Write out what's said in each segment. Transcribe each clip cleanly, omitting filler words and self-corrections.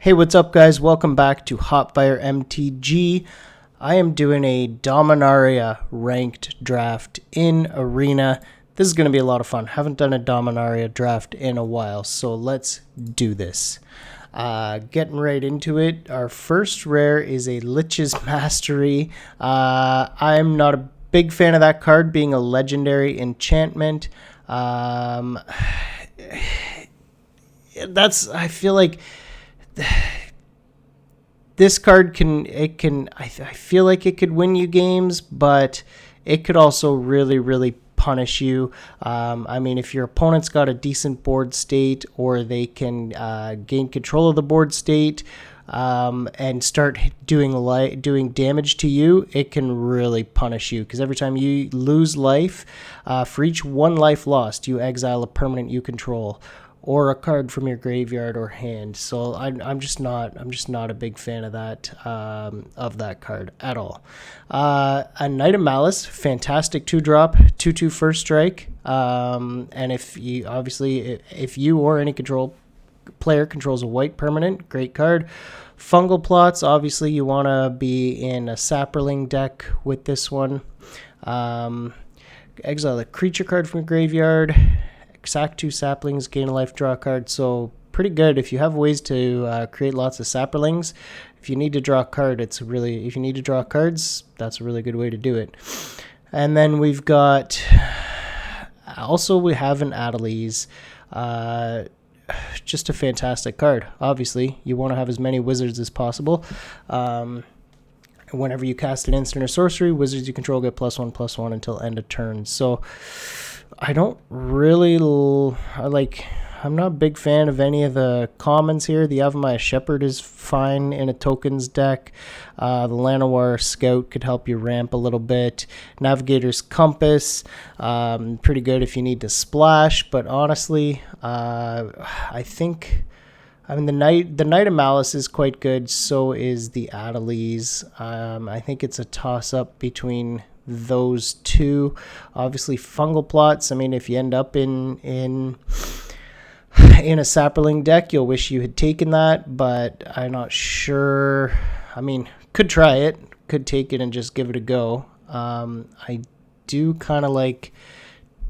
Hey, what's up, guys? Welcome back to Hotfire MTG. I am doing a Dominaria ranked draft in Arena. This is going to be a lot of fun. Haven't done a Dominaria draft in a while, so let's do this. Getting right into it. Our first rare is a Lich's Mastery. I'm not a big fan of that card being a legendary enchantment. I feel like this card I feel like it could win you games, but it could also really punish you. I mean, if your opponent's got a decent board state, or they can gain control of the board state and start doing damage to you, it can really punish you, because every time you lose life, for each one life lost, you exile a permanent you control or a card from your graveyard or hand. So I'm just not a big fan of that card at all. A Knight of Malice, fantastic 2-drop, 2/2 first strike. And if you or any player controls a white permanent, great card. Fungal Plots, obviously you want to be in a Saproling deck with this one. Exile a creature card from your graveyard. Sack 2 saplings, gain a life, draw a card. So pretty good if you have ways to create lots of saplings. If you need to draw a card, if you need to draw cards, that's a really good way to do it. And then we have an Adeliz. Just a fantastic card. Obviously, you want to have as many wizards as possible. Whenever you cast an instant or sorcery, wizards you control get +1/+1 until end of turn. So I don't really I'm not a big fan of any of the commons here. The Avamaya Shepherd is fine in a tokens deck. The Llanowar Scout could help you ramp a little bit. Navigator's Compass, pretty good if you need to splash. But honestly, the Knight of Malice is quite good. So is the Adeliz. I think it's a toss-up between those two. Obviously, Fungal Plots, I mean, if you end up in a Saproling deck, you'll wish you had taken that, but I'm not sure. I mean, could try it, could take it and just give it a go. I do kind of like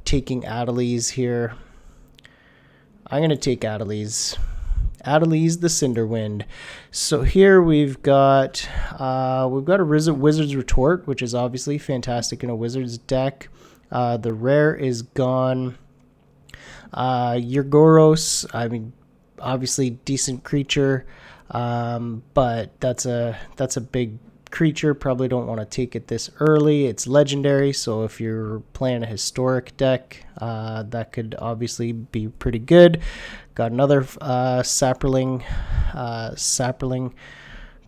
taking Adeliz here. I'm going to take Adeliz the Cinderwind. So here we've got a Wizard's Retort, which is obviously fantastic in a Wizard's deck. The rare is gone. Yurgoros, I mean, obviously decent creature, but that's a big creature. Probably don't want to take it this early. It's legendary, so if you're playing a historic deck, that could obviously be pretty good. Got another Saproling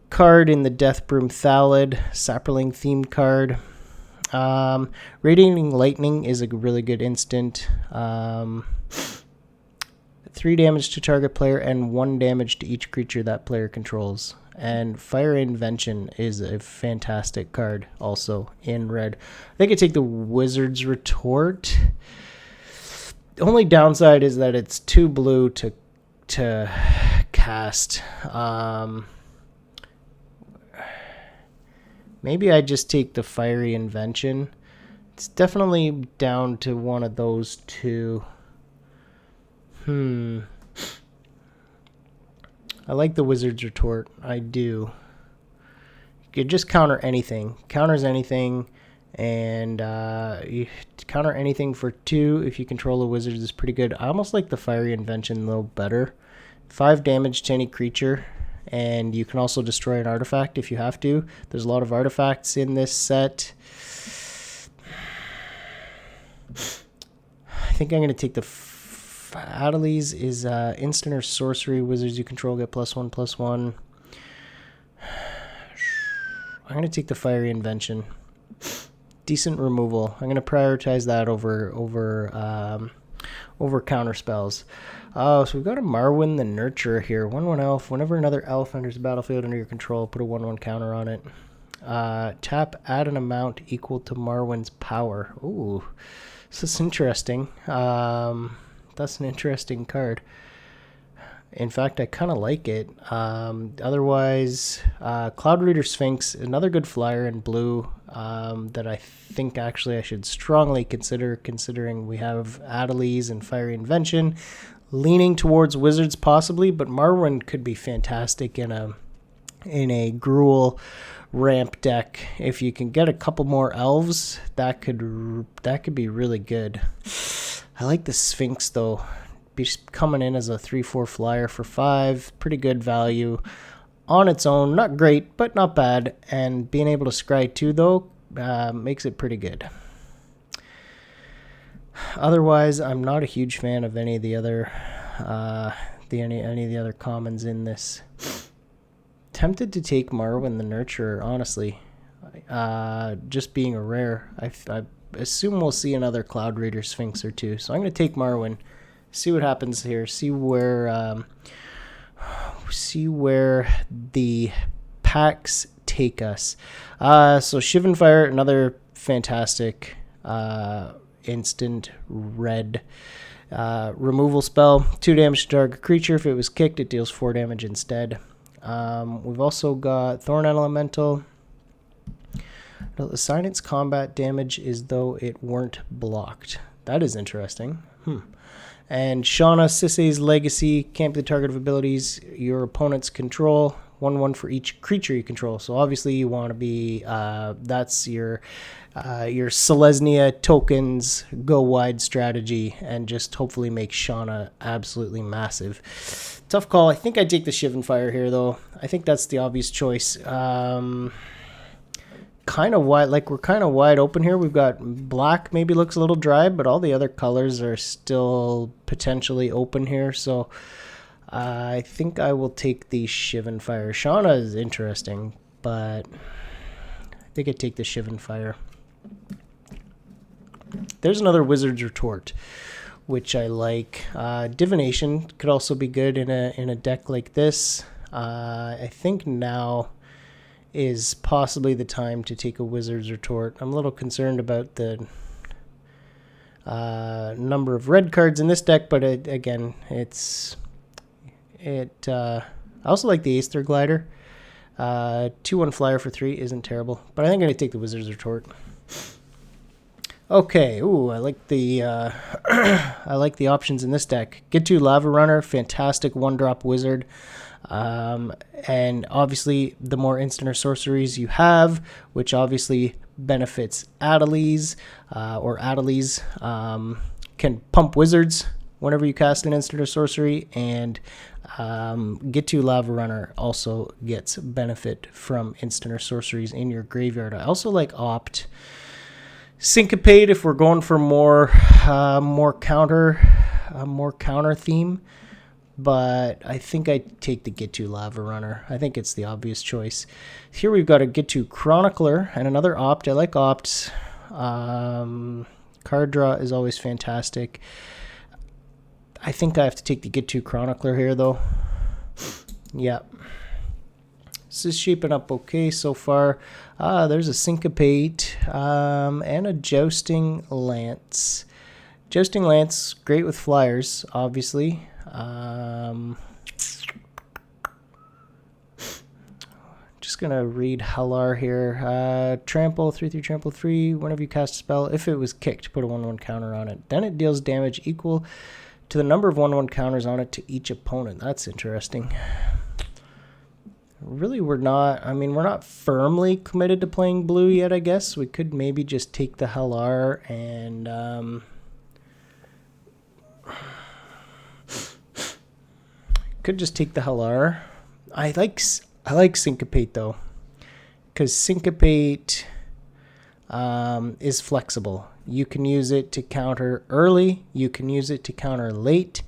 card in the Deathbroom Thallid, Saproling themed card. Radiating Lightning is a really good instant. 3 damage to target player and 1 damage to each creature that player controls. And Fire Invention is a fantastic card also in red. I think I take the Wizard's Retort. The only downside is that it's too blue to cast. Maybe I just take the Fiery Invention. It's definitely down to one of those two. I like the Wizard's Retort. I do. You could just counter anything. Counters anything. And you counter anything for 2 if you control the wizards is pretty good. I almost like the Fiery Invention though better. 5 damage to any creature, and you can also destroy an artifact if you have to. There's a lot of artifacts in this set. I think I'm going to take the Adeliz is instant or sorcery. Wizards you control get +1/+1. I'm going to take the Fiery Invention. Decent removal. I'm going to prioritize that over counter spells. So we've got a Marwyn the Nurturer here. 1/1 elf. Whenever another elf enters the battlefield under your control, put a 1/1 counter on it. Tap, add an amount equal to Marwyn's power. Ooh, this is interesting. That's an interesting card. In fact, I kind of like it. Otherwise, Cloud Reader Sphinx, another good flyer in blue that I think actually I should strongly consider, considering we have Adelies and Fiery Invention. Leaning towards Wizards possibly, but Marwyn could be fantastic in a Gruul ramp deck. If you can get a couple more elves, that could be really good. I like the Sphinx though. Be coming in as a 3/4 flyer for 5, pretty good value on its own. Not great, but not bad. And being able to scry 2 though makes it pretty good. Otherwise, I'm not a huge fan of any of the other any of the other commons in this. Tempted to take Marwyn the Nurturer, honestly. Just being a rare, I assume we'll see another Cloud Reader Sphinx or two. So I'm going to take Marwyn, see what happens here, see where the packs take us. So Shivanfire, another fantastic instant red removal spell. 2 damage to target creature. If it was kicked, it deals 4 damage instead. We've also got Thorn Elemental. Assign its combat damage as though it weren't blocked. That is interesting. And Shauna Sisay's Legacy. Can't be the target of abilities your opponent's control. 1/1 for each creature you control. So obviously you want to be, that's your Selesnya tokens go wide strategy, and just hopefully make Shauna absolutely massive. Tough call. I think I'd take the Shivanfire here though. I think that's the obvious choice. Kind of wide, like we're kind of wide open here. We've got black, maybe looks a little dry, but all the other colors are still potentially open here. So I think I will take the Shivanfire. Shauna is interesting, but I think I'd take the Shivanfire. There's another Wizard's Retort, which I like. Divination could also be good in a deck like this. I think now is possibly the time to take a Wizard's Retort. I'm a little concerned about the number of red cards in this deck, but again, I also like the Aether Glider. 2/1 flyer for 3 isn't terrible, but I think I'm going to take the Wizard's Retort. Okay, ooh, I like the I like the options in this deck. Get to Lava Runner, fantastic 1-drop wizard. And obviously the more instant or sorceries you have, which obviously benefits Adelies, can pump wizards whenever you cast an instant or sorcery, and Get to Lava Runner also gets benefit from instant or sorceries in your graveyard. I also like Opt. Syncopate if we're going for more counter theme. But I think I take the Get to Lava Runner. I think it's the obvious choice. Here we've got a Get to Chronicler and another Opt. I like Opts. Card draw is always fantastic. I think I have to take the Get to Chronicler here, though. Yeah. This is shaping up okay so far. There's a Syncopate and a Jousting Lance. Jousting Lance, great with flyers, obviously. Just gonna read Halar here. Trample 3/3 trample 3. Whenever you cast a spell, if it was kicked, put a 1/1 counter on it. Then it deals damage equal to the number of 1/1 counters on it to each opponent. That's interesting. Really, we're not firmly committed to playing blue yet, I guess. We could maybe just take the Halar and could just take the Halar. I like Syncopate though, because Syncopate is flexible. You can use it to counter early, you can use it to counter late,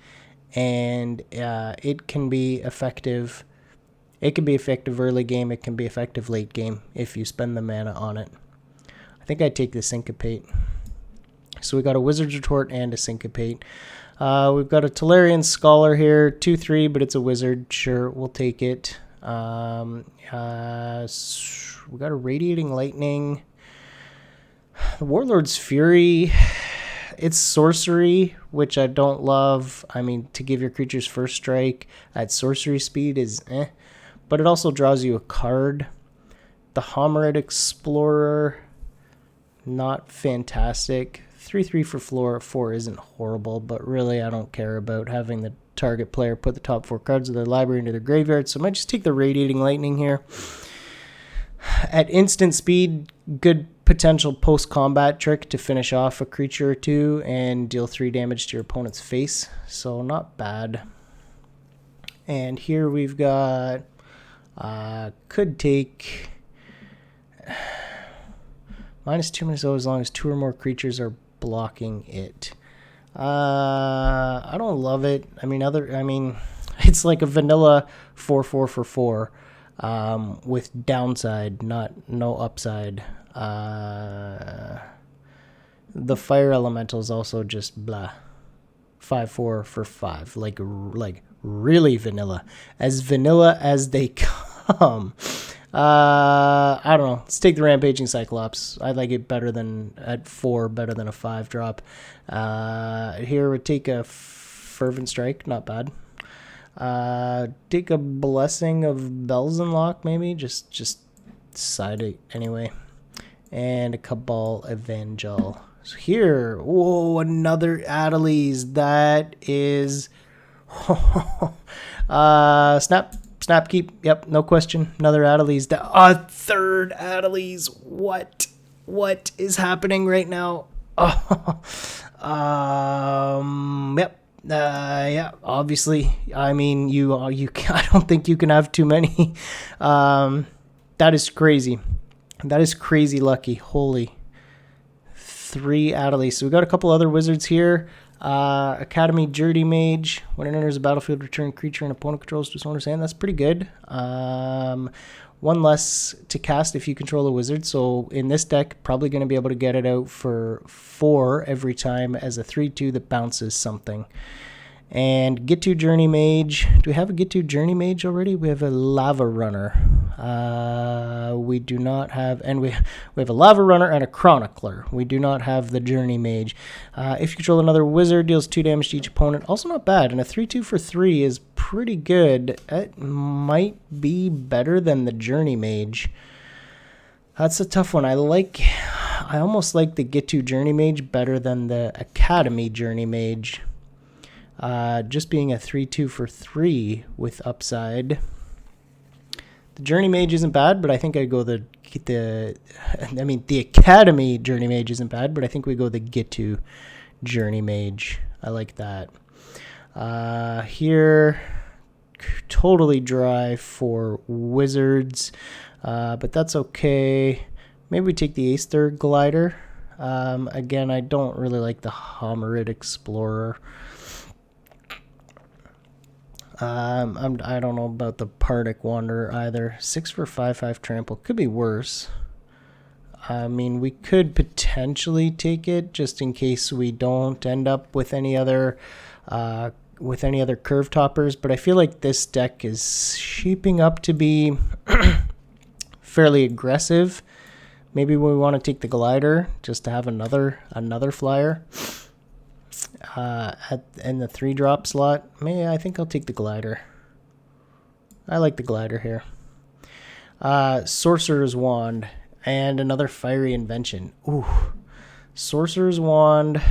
and it can be effective. It can be effective early game, it can be effective late game if you spend the mana on it. I think I'd take the Syncopate. So we got a Wizard's Retort and a Syncopate. We've got a Tolarian Scholar here, 2/3, but it's a wizard. Sure, we'll take it. We got a Radiating Lightning. The Warlord's Fury, it's sorcery, which I don't love. I mean, to give your creatures first strike at sorcery speed is but it also draws you a card. The Homerid Explorer, not fantastic. 3/3 for floor 4 isn't horrible, but really I don't care about having the target player put the top 4 cards of their library into their graveyard, so I might just take the Radiating Lightning here. At instant speed, good potential post-combat trick to finish off a creature or two and deal 3 damage to your opponent's face, so not bad. And here we've got, could take -2/-0 as long as 2 or more creatures are blocking it. I don't love it. I mean, it's like a vanilla 4/4 for 4, with downside, no upside. The Fire Elemental is also just blah. 5/4 for 5, like really vanilla as they come. I don't know. Let's take the Rampaging Cyclops. I like it better than at 4, better than a 5-drop. Here we take a Fervent Strike, not bad. Take a Blessing of Belzenlock, maybe, just side it anyway. And a Cabal Evangel. So here, whoa, another Adelies. That is Snap keep. Yep, no question. Another Adelies. A third Adelies. What is happening right now? Yep. Yeah. Obviously, I mean, you. I don't think you can have too many. That is crazy. That is crazy lucky. Holy. 3 Adelies. So we got a couple other wizards here. Academy Journey Mage. When it enters the battlefield, return creature and opponent controls to its owner's hand. That's pretty good. 1 less to cast if you control a wizard. So in this deck, probably going to be able to get it out for 4 every time as a 3/2 that bounces something. And Get to Journey Mage. Do we have a Get to Journey Mage already? We have a Lava Runner. We do not have, and we have a Lava Runner and a Chronicler. We do not have the Journey Mage. If you control another wizard, deals 2 damage to each opponent. Also not bad. And a 3/2 for 3 is pretty good. It might be better than the Journey Mage. That's a tough one. I almost like the Get to Journey Mage better than the Academy Journey Mage. Just being a 3/2 for 3 with upside. The Journey Mage isn't bad, but I think I'd go the Academy Journey Mage isn't bad, but I think we go the Get to Journey Mage. I like that. Here, totally dry for wizards, but that's okay. Maybe we take the Aether Glider. Again, I don't really like the Homerid Explorer. I don't know about the Pardic Wanderer either. 6 for 5/5 trample could be worse. I mean, we could potentially take it just in case we don't end up with any other curve toppers. But I feel like this deck is shaping up to be fairly aggressive. Maybe we want to take the Glider just to have another flyer. In the 3-drop slot, I think I'll take the Glider. I like the Glider here. Sorcerer's Wand and another Fiery Invention. Ooh, Sorcerer's Wand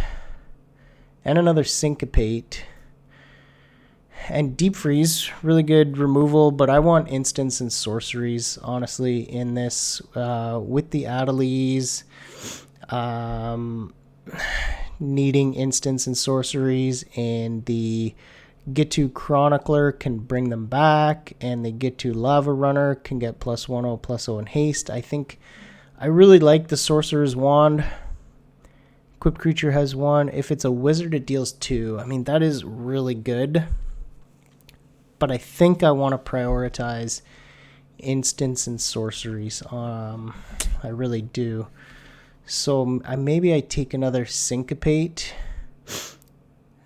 and another Syncopate. And Deep Freeze, really good removal, but I want instants and sorceries, honestly, in this. With the Adelies, needing instants and sorceries, and the Get to Chronicler can bring them back, and the Get to Lava Runner can get +1/+0 in haste. I think I really like the Sorcerer's Wand. Equipped creature has 1. If it's a wizard, it deals 2. I mean, that is really good. But I think I want to prioritize instants and sorceries. I really do. So maybe I take another Syncopate.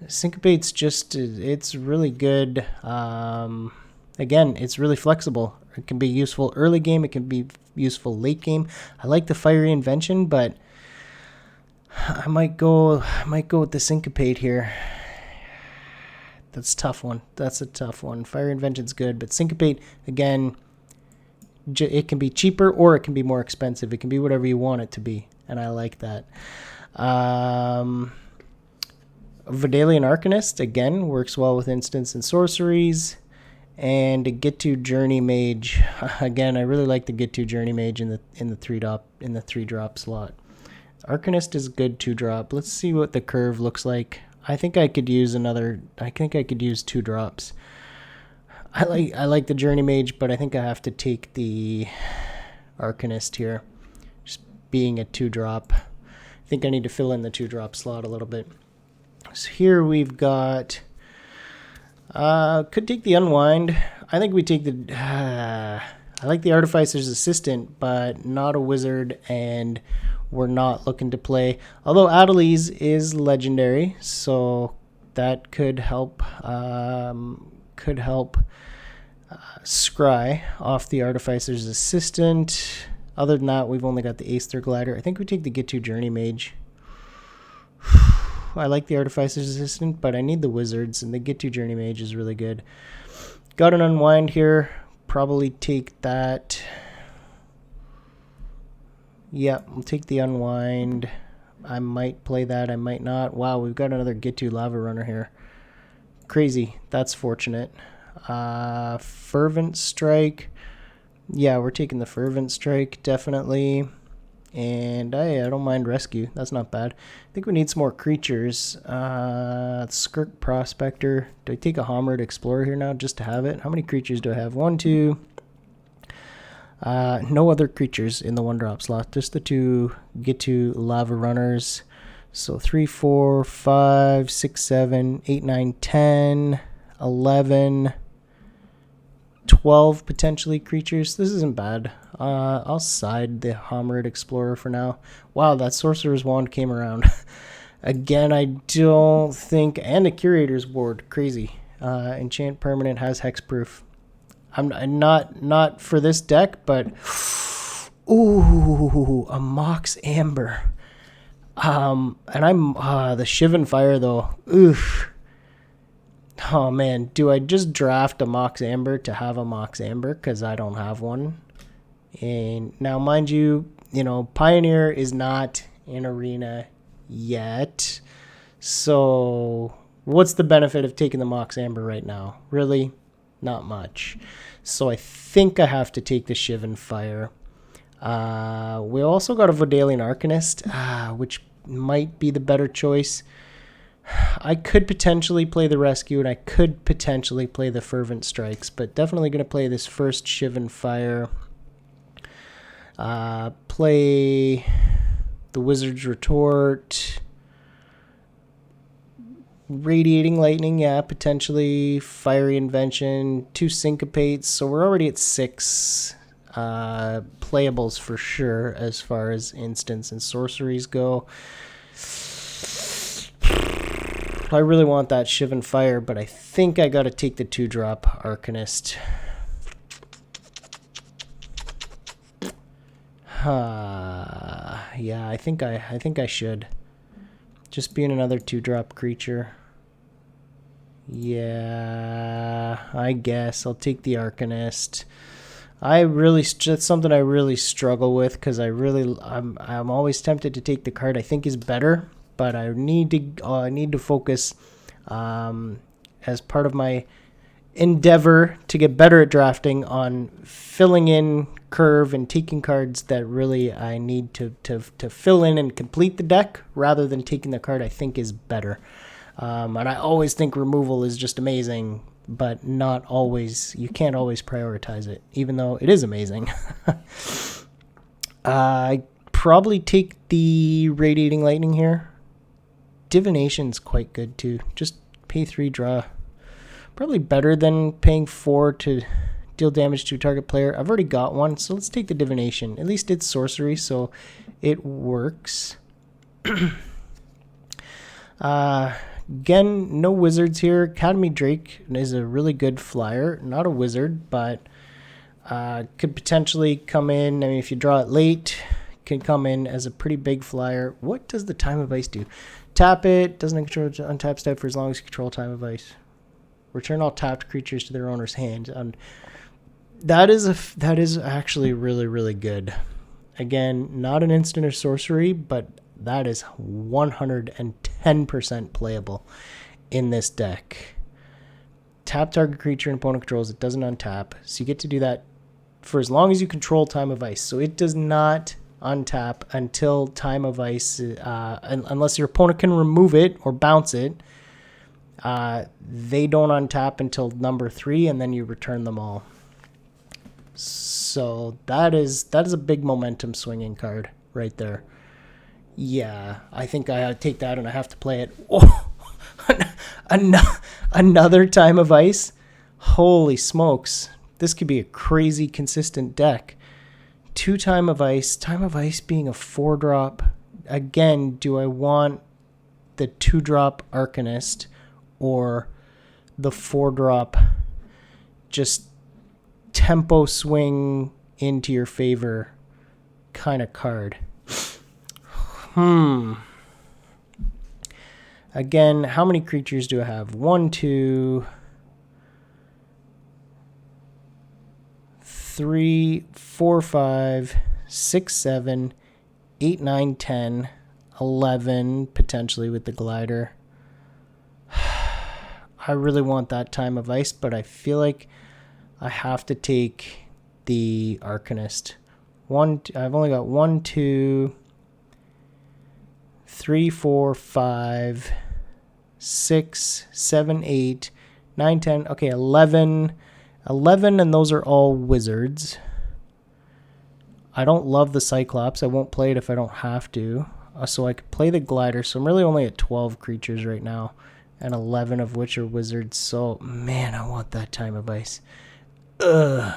Syncopate's just, it's really good. Again, it's really flexible. It can be useful early game. It can be useful late game. I like the Fiery Invention, but I might go with the Syncopate here. That's a tough one. That's a tough one. Fire Invention's good, but Syncopate, again, it can be cheaper or it can be more expensive. It can be whatever you want it to be, and I like that. Vidalian Arcanist, again, works well with instants and sorceries. And a Get to Journey Mage. Again, I really like the Get to Journey Mage in the 3-drop slot. Arcanist is good 2-drop. Let's see what the curve looks like. I think I could use 2 drops. I like the Journey Mage, but I think I have to take the Arcanist here. Just being a 2-drop. I think I need to fill in the 2-drop slot a little bit. So here we've got... could take the Unwind. I think we take the... I like the Artificer's Assistant, but not a wizard, and we're not looking to play. Although Adeliz is legendary, so that could help. Scry off the Artificer's Assistant. Other than that, we've only got the Aether Glider. I think we take the Get to Journey Mage. I like the Artificer's Assistant, but I need the Wizards, and the Get to Journey Mage is really good. Got an Unwind here. Probably take that. Yeah, we'll take the Unwind. I might play that, I might not. Wow, we've got another Get to Lava Runner here. Crazy. That's fortunate. Fervent Strike. Yeah, we're taking the Fervent Strike, definitely. And I don't mind Rescue. That's not bad. I think we need some more creatures. Skirk Prospector. Do I take a Homered Explorer here now just to have it? How many creatures do I have? 1, 2. No other creatures in the 1-drop slot. Just the 2 Get to Lava Runners. So 3, 4, 5, 6, 7, 8, 9, 10, 11, 12 potentially creatures. This isn't bad. I'll side the Homered Explorer for now. Wow, that Sorcerer's Wand came around. Again, I don't think... And the Curator's Board. Crazy. Enchant Permanent has Hexproof. I'm not for this deck, but... Ooh, a Mox Amber. And I'm... the Shivan Fire, though. Oof. Oh, man. Do I just draft a Mox Amber to have a Mox Amber? Because I don't have one. And now, mind you, Pioneer is not in Arena yet. So, what's the benefit of taking the Mox Amber right now? Really? Not much. So, I think I have to take the Shivan Fire. We also got a Vidalian Arcanist, which might be the better choice. I could potentially play the Rescue, and I could potentially play the Fervent Strikes, but definitely going to play this first Shivan Fire. Play the Wizard's Retort. Radiating Lightning, yeah, potentially. Fiery Invention, 2 Syncopates, so we're already at 6 playables for sure as far as instants and sorceries go. I really want that Shivan Fire, but I think I got to take the 2-drop Arcanist. Yeah, I think I should. Just being another 2-drop creature. Yeah, I guess I'll take the Arcanist. That's something I really struggle with because I'm always tempted to take the card I think is better, but I need to focus as part of my endeavor to get better at drafting on filling in curve and taking cards that really I need to fill in and complete the deck rather than taking the card I think is better. And I always think removal is just amazing, but not always. You can't always prioritize it, even though it is amazing. I probably take the Radiating Lightning here. Divination's quite good too. Just pay 3, draw. Probably better than paying 4 to deal damage to a target player. I've already got one, so let's take the Divination. At least it's sorcery, so it works. Again, no wizards here. Academy Drake is a really good flyer. Not a wizard, but could potentially come in. I mean, if you draw it late, can come in as a pretty big flyer. What does the Time of Ice do? Tap it. Doesn't control untap step for as long as you control Time of Ice. Return all tapped creatures to their owner's hand. And that is actually really, really good. Again, not an instant or sorcery, but that is 110% playable in this deck. Tap target creature and opponent controls. It doesn't untap. So you get to do that for as long as you control Time of Ice. So it does not untap until Time of Ice, unless your opponent can remove it or bounce it. They don't untap until number 3, and then you return them all. So that is a big momentum swinging card right there. Yeah, I think I take that and I have to play it. Oh, another Time of Ice. Holy smokes. This could be a crazy consistent deck. 2 Time of Ice. Time of Ice being a 4-drop. Again, do I want the 2-drop Arcanist or the 4-drop just tempo swing into your favor kind of card? Again, how many creatures do I have? 1, 2, 3, 4, 5, 6, 7, 8, 9, 10, 11, potentially with the glider. I really want that Time of Ice, but I feel like I have to take the Arcanist. I've only got 1, 2, 3, 4, 5, 6, 7, 8, 9, 10. Okay, 11, and those are all wizards. I don't love the Cyclops. I won't play it if I don't have to. So I could play the glider. So I'm really only at 12 creatures right now, and 11 of which are wizards. So, man, I want that Time of Ice. I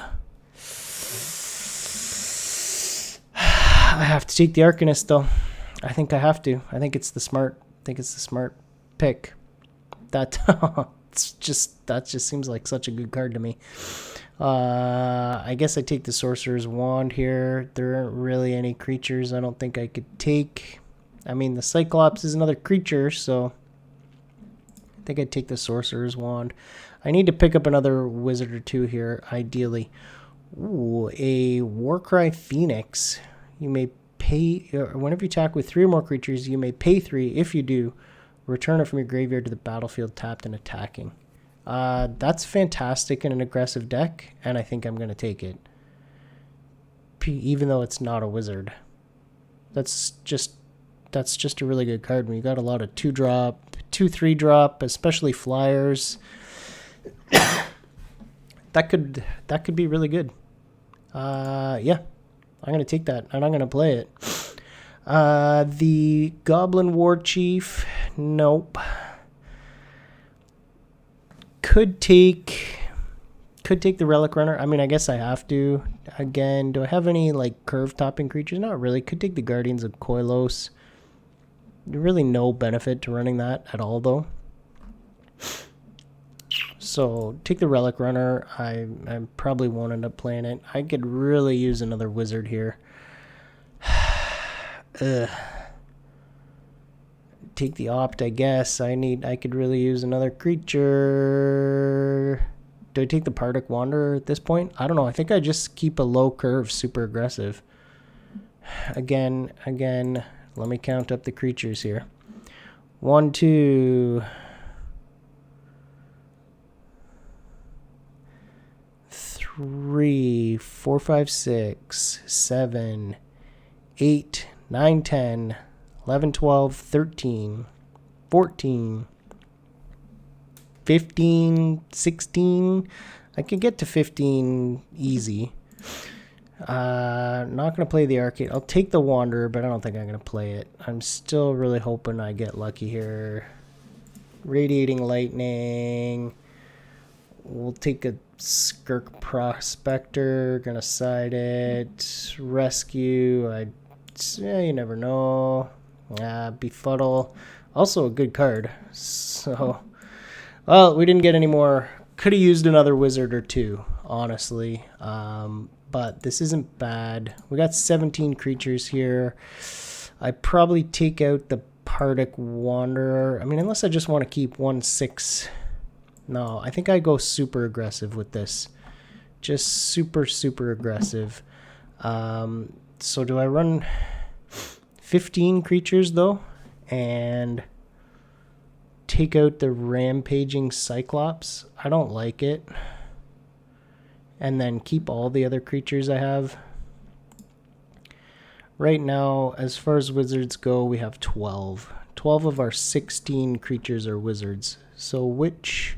have to take the Arcanist, though. I think I have to. I think it's the smart pick. That just seems like such a good card to me. I guess I take the Sorcerer's Wand here. There aren't really any creatures I don't think I could take. I mean, the Cyclops is another creature, so I think I'd take the Sorcerer's Wand. I need to pick up another wizard or two here, ideally. Ooh, a Warcry Phoenix. You may pay, whenever you attack with 3 or more creatures, you may pay 3. If you do, return it from your graveyard to the battlefield tapped and attacking. That's fantastic in an aggressive deck, and I think I'm going to take it. Even though it's not a wizard. That's just a really good card when you got a lot of 2-drop, 2, 3-drop, especially flyers. That could be really good. Yeah, I'm gonna take that and I'm gonna play it. The Goblin War Chief, nope. Could take the Relic Runner. I mean, I guess I have to. Again, do I have any like curve topping creatures? Not really. Could take the Guardians of Koilos. Really no benefit to running that at all, though. So take the Relic Runner. I probably won't end up playing it. I could really use another wizard here. Take the Opt, I guess. I could really use another creature. Do I take the Pardic Wanderer at this point? I don't know. I think I just keep a low curve, super aggressive. Again, let me count up the creatures here. 1, 2, 3, 4, 5, 6, 7, 8, 9, 10, 11, 12, 13, 14, 15, 16. I could get to 15 easy. Not going to play the Arcade. I'll take the Wanderer, but I don't think I'm going to play it. I'm still really hoping I get lucky here. Radiating Lightning. We'll take a Skirk Prospector. Going to side it. Rescue. You never know. Befuddle. Also a good card. So, well, we didn't get any more. Could have used another wizard or two, honestly. but this isn't bad. We got 17 creatures here. I probably take out the Pardic Wanderer. I mean, unless I just want to keep 1/6. No, I think I go super aggressive with this. Just super, super aggressive. So do I run 15 creatures, though? And take out the Rampaging Cyclops? I don't like it. And then keep all the other creatures I have. Right now, as far as wizards go, we have 12. 12 of our 16 creatures are wizards. So which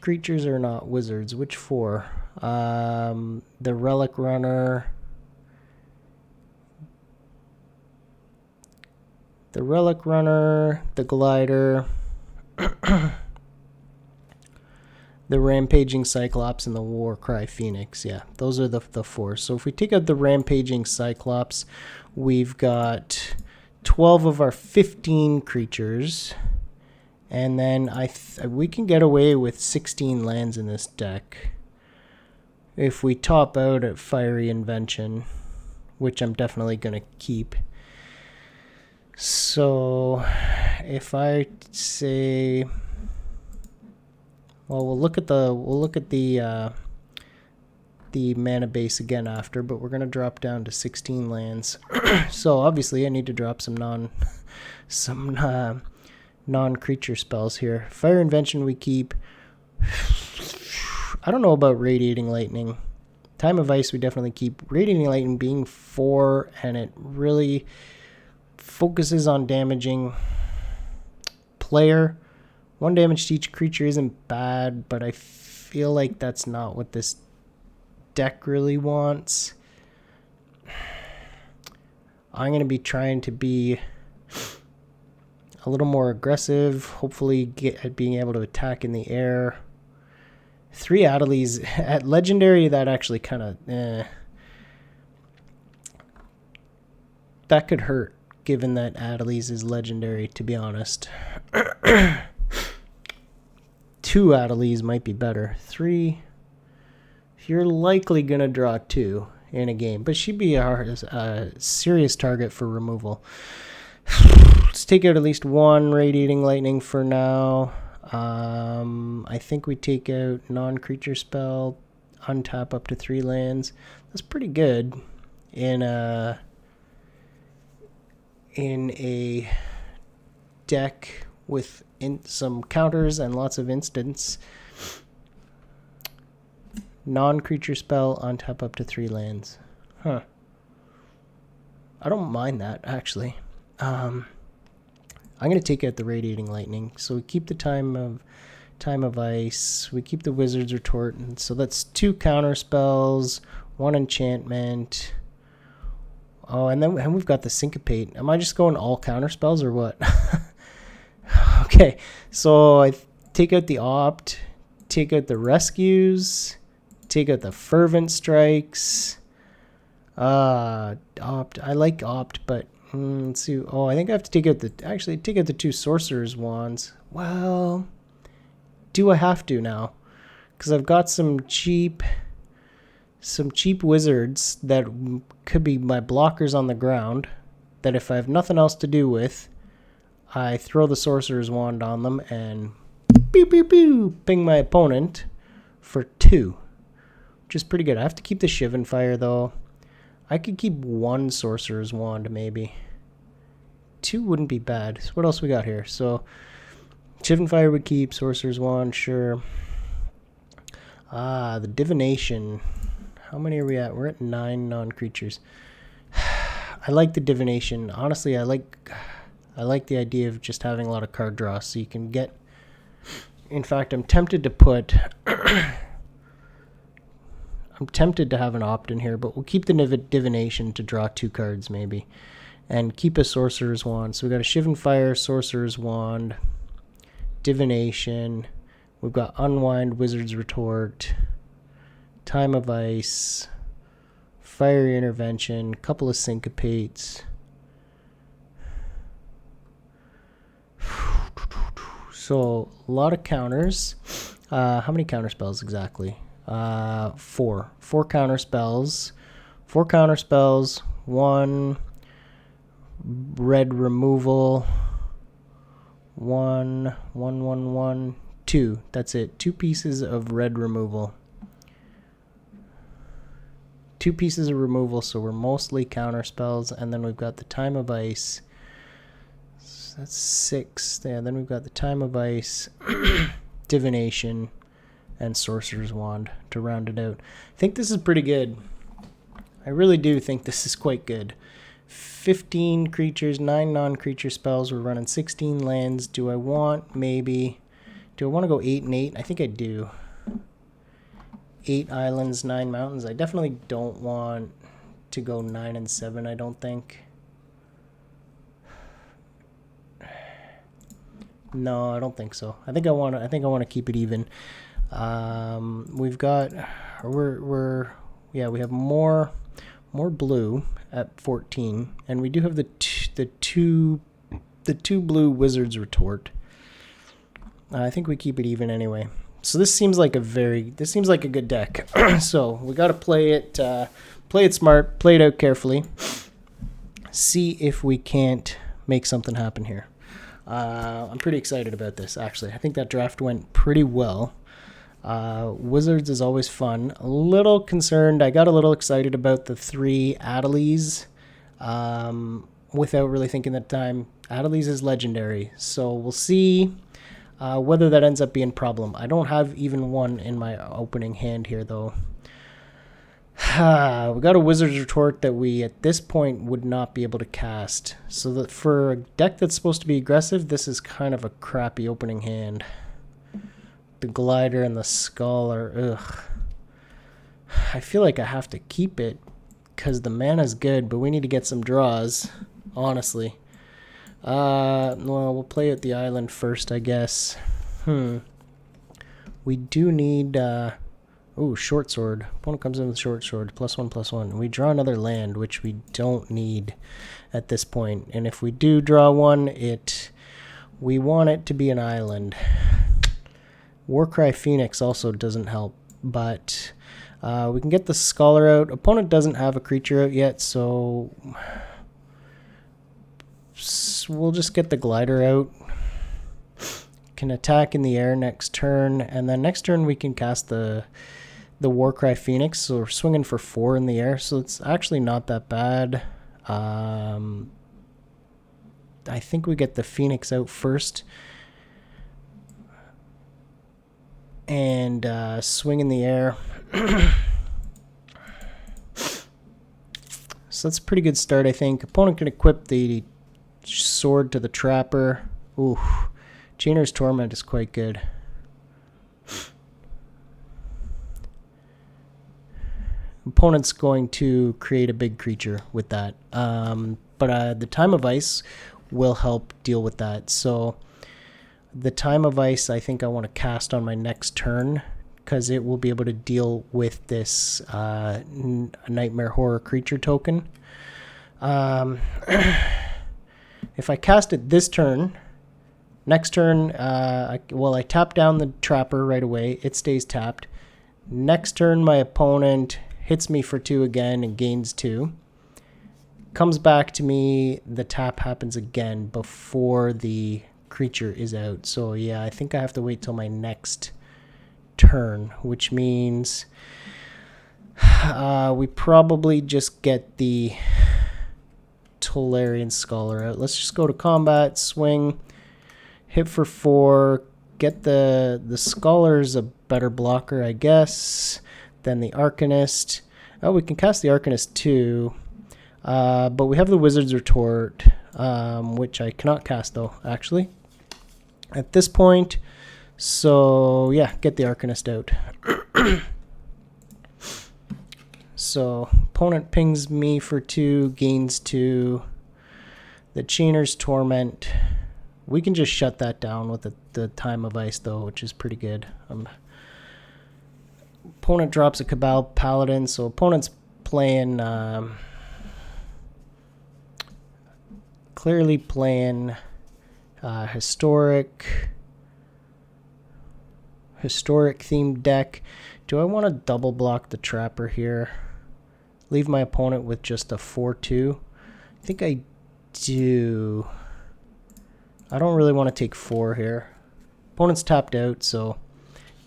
creatures are not wizards? Which 4? The Relic Runner. The Relic Runner, the Glider, the Rampaging Cyclops, and the Warcry Phoenix. Yeah, those are the 4. So if we take out the Rampaging Cyclops, we've got 12 of our 15 creatures. And then we can get away with 16 lands in this deck. If we top out at Fiery Invention, which I'm definitely going to keep. So if I say, well, we'll look at the mana base again after, but we're gonna drop down to 16 lands. So obviously I need to drop some non-creature spells here. Fire Invention we keep. I don't know about Radiating Lightning. Time of Ice we definitely keep. Radiating Lightning being 4, and it really focuses on damaging player. 1 damage to each creature isn't bad, but I feel like that's not what this deck really wants. I'm going to be trying to be a little more aggressive, hopefully being able to attack in the air. 3 Adelies at Legendary, that actually kind of that could hurt, given that Adelies is Legendary, to be honest. 2 Adelies might be better. 3, you're likely going to draw 2 in a game, but she'd be a serious target for removal. Let's take out at least 1 Radiating Lightning for now. I think we take out non-creature spell, untap up to 3 lands. That's pretty good in a deck with some counters and lots of instants. Non-creature spell, untap up to 3 lands. Huh. I don't mind that, actually. I'm going to take out the Radiating Lightning. So we keep the Time of Ice. We keep the Wizard's Retort. And so that's 2 counter spells, 1 enchantment. Oh, and we've got the Syncopate. Am I just going all counter spells or what? Okay, so I take out the Opt, take out the Rescues, take out the Fervent Strikes. Opt. I like Opt, but let's see. Oh, I think I have to take out the 2 Sorcerer's Wands. Well, do I have to now? Because I've got some cheap wizards that could be my blockers on the ground, that if I have nothing else to do with, I throw the Sorcerer's Wand on them and pew pew pew ping my opponent for 2, which is pretty good. I have to keep the Shivan Fire though. I could keep 1 Sorcerer's Wand maybe. 2 wouldn't be bad. So what else we got here? So Shivan Fire would keep, Sorcerer's Wand, sure. The Divination. How many are we at? We're at 9 non-creatures. I like the Divination. Honestly, I like the idea of just having a lot of card draw, so you can get... In fact, I'm tempted to put... I'm tempted to have an Opt in here, but we'll keep the Divination to draw 2 cards maybe. And keep a Sorcerer's Wand. So we've got a Shivan Fire, Sorcerer's Wand, Divination. We've got Unwind, Wizard's Retort, Time of Ice, Fiery Intervention, couple of Syncopates. So a lot of counters. How many counter spells exactly? Four counter spells. 1 red removal. 2. That's it. 2 pieces of red removal. 2 pieces of removal, so we're mostly counter spells. And then we've got the Time of Ice. So that's 6. Yeah, then we've got the Time of Ice, Divination, and Sorcerer's Wand to round it out. I think this is pretty good. I really do think this is quite good. 15 creatures, 9 non-creature spells. We're running 16 lands. Do I want to go 8 and 8? I think I do. 8 islands, 9 mountains. I definitely don't want to go 9 and 7, I don't think. No, I don't think so. I think I want to keep it even. We have more blue at 14, and we do have the two blue Wizards Retort. I think we keep it even anyway. So this seems like a good deck. So we got to play it smart, play it out carefully, see if we can't make something happen here. I'm pretty excited about this, actually. I think that draft went pretty well. Wizards is always fun. A little concerned. I got a little excited about the 3 Adelies without really thinking at the time. Adelies is legendary, so we'll see whether that ends up being a problem. I don't have even one in my opening hand here, though. We got a Wizard's Retort that we, at this point, would not be able to cast. So that for a deck that's supposed to be aggressive, this is kind of a crappy opening hand. The Glider and the Skull are, ugh. I feel like I have to keep it because the mana's good, but we need to get some draws, honestly. Well, we'll play at the island first, I guess. We do need, Short Sword. Opponent comes in with Short Sword, +1/+1. We draw another land, which we don't need at this point. And if we do draw one, we want it to be an island. Warcry Phoenix also doesn't help, but we can get the Scholar out. Opponent doesn't have a creature out yet, so we'll just get the Glider out. Can attack in the air next turn, and then next turn we can cast the Warcry Phoenix, so we're swinging for 4 in the air, so it's actually not that bad. I think we get the Phoenix out first and swing in the air. So that's a pretty good start, I think. Opponent can equip the sword to the Trapper. Ooh, Chainer's Torment is quite good. Opponent's going to create a big creature with that. But the Time of Ice will help deal with that. So the Time of Ice, I think I want to cast on my next turn because it will be able to deal with this Nightmare Horror creature token. If I cast it this turn, next turn, I tap down the Trapper right away. It stays tapped. Next turn, my opponent hits me for 2 again and gains 2. Comes back to me, the tap happens again before the creature is out. So yeah, I think I have to wait till my next turn, which means we probably just get the Tolarian Scholar out. Let's just go to combat, swing, hit for 4, get the Scholar's a better blocker, I guess, than the Arcanist. Oh, we can cast the Arcanist too, but we have the Wizard's Retort, which I cannot cast though, actually, at this point. So yeah, get the Arcanist out. So opponent pings me for 2, gains 2. The Chainer's Torment. We can just shut that down with the Time of Ice though, which is pretty good. Opponent drops a Cabal Paladin, so opponent's playing clearly playing historic historic themed deck. Do I want to double block the Trapper here? Leave my opponent with just a 4/2? I think I do. I don't really want to take 4 here. Opponent's tapped out, so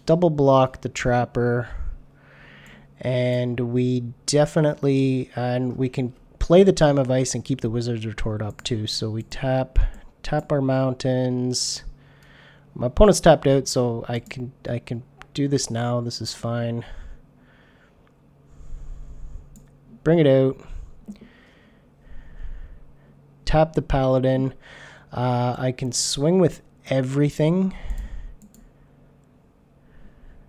double block the Trapper. And we definitely, and we can play the Time of Ice and keep the Wizard's Retort up too. So we tap our mountains. My opponent's tapped out, so I can do this now. This is fine. Bring it out. Tap the Paladin. I can swing with everything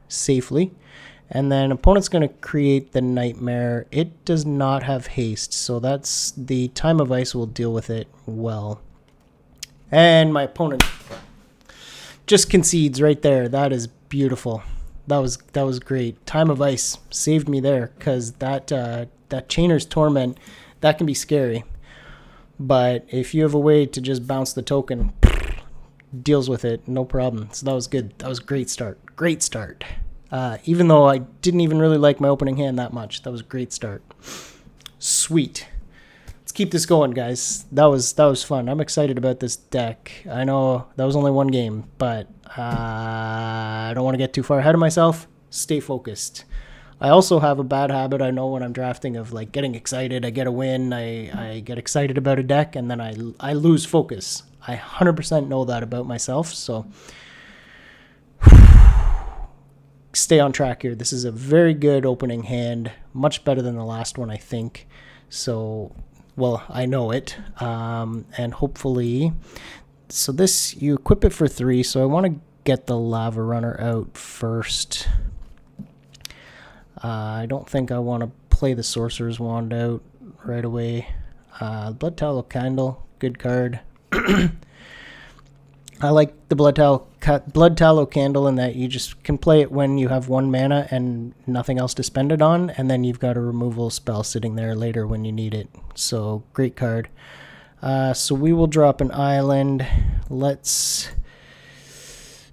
safely. And then opponent's going to create the Nightmare. It does not have haste, so that's the Time of Ice will deal with it well. And my opponent just concedes right there. That is beautiful. That was great. Time of Ice saved me there, because that Chainer's Torment, that can be scary. But if you have a way to just bounce the token, deals with it, no problem. So that was good. That was a great start. Great start. Even though I didn't even really like my opening hand that much. That was a great start. Sweet. Let's keep this going, guys. That was fun. I'm excited about this deck. I know that was only one game, but I don't want to get too far ahead of myself. Stay focused. I also have a bad habit, I know, when I'm drafting, of like getting excited. I get a win. I get excited about a deck, and then I lose focus. I 100% know that about myself, so stay on track here. This is a very good opening hand, much better than the last one, I think. So, well, I know it, and hopefully, so this, you equip it for 3, so I want to get the Lava Runner out first. I don't think I want to play the Sorcerer's Wand out right away. Blood Tallow Candle, good card. I like the Blood Tallow Candle in that you just can play it when you have 1 mana and nothing else to spend it on, and then you've got a removal spell sitting there later when you need it. So, great card. So we will drop an island. Let's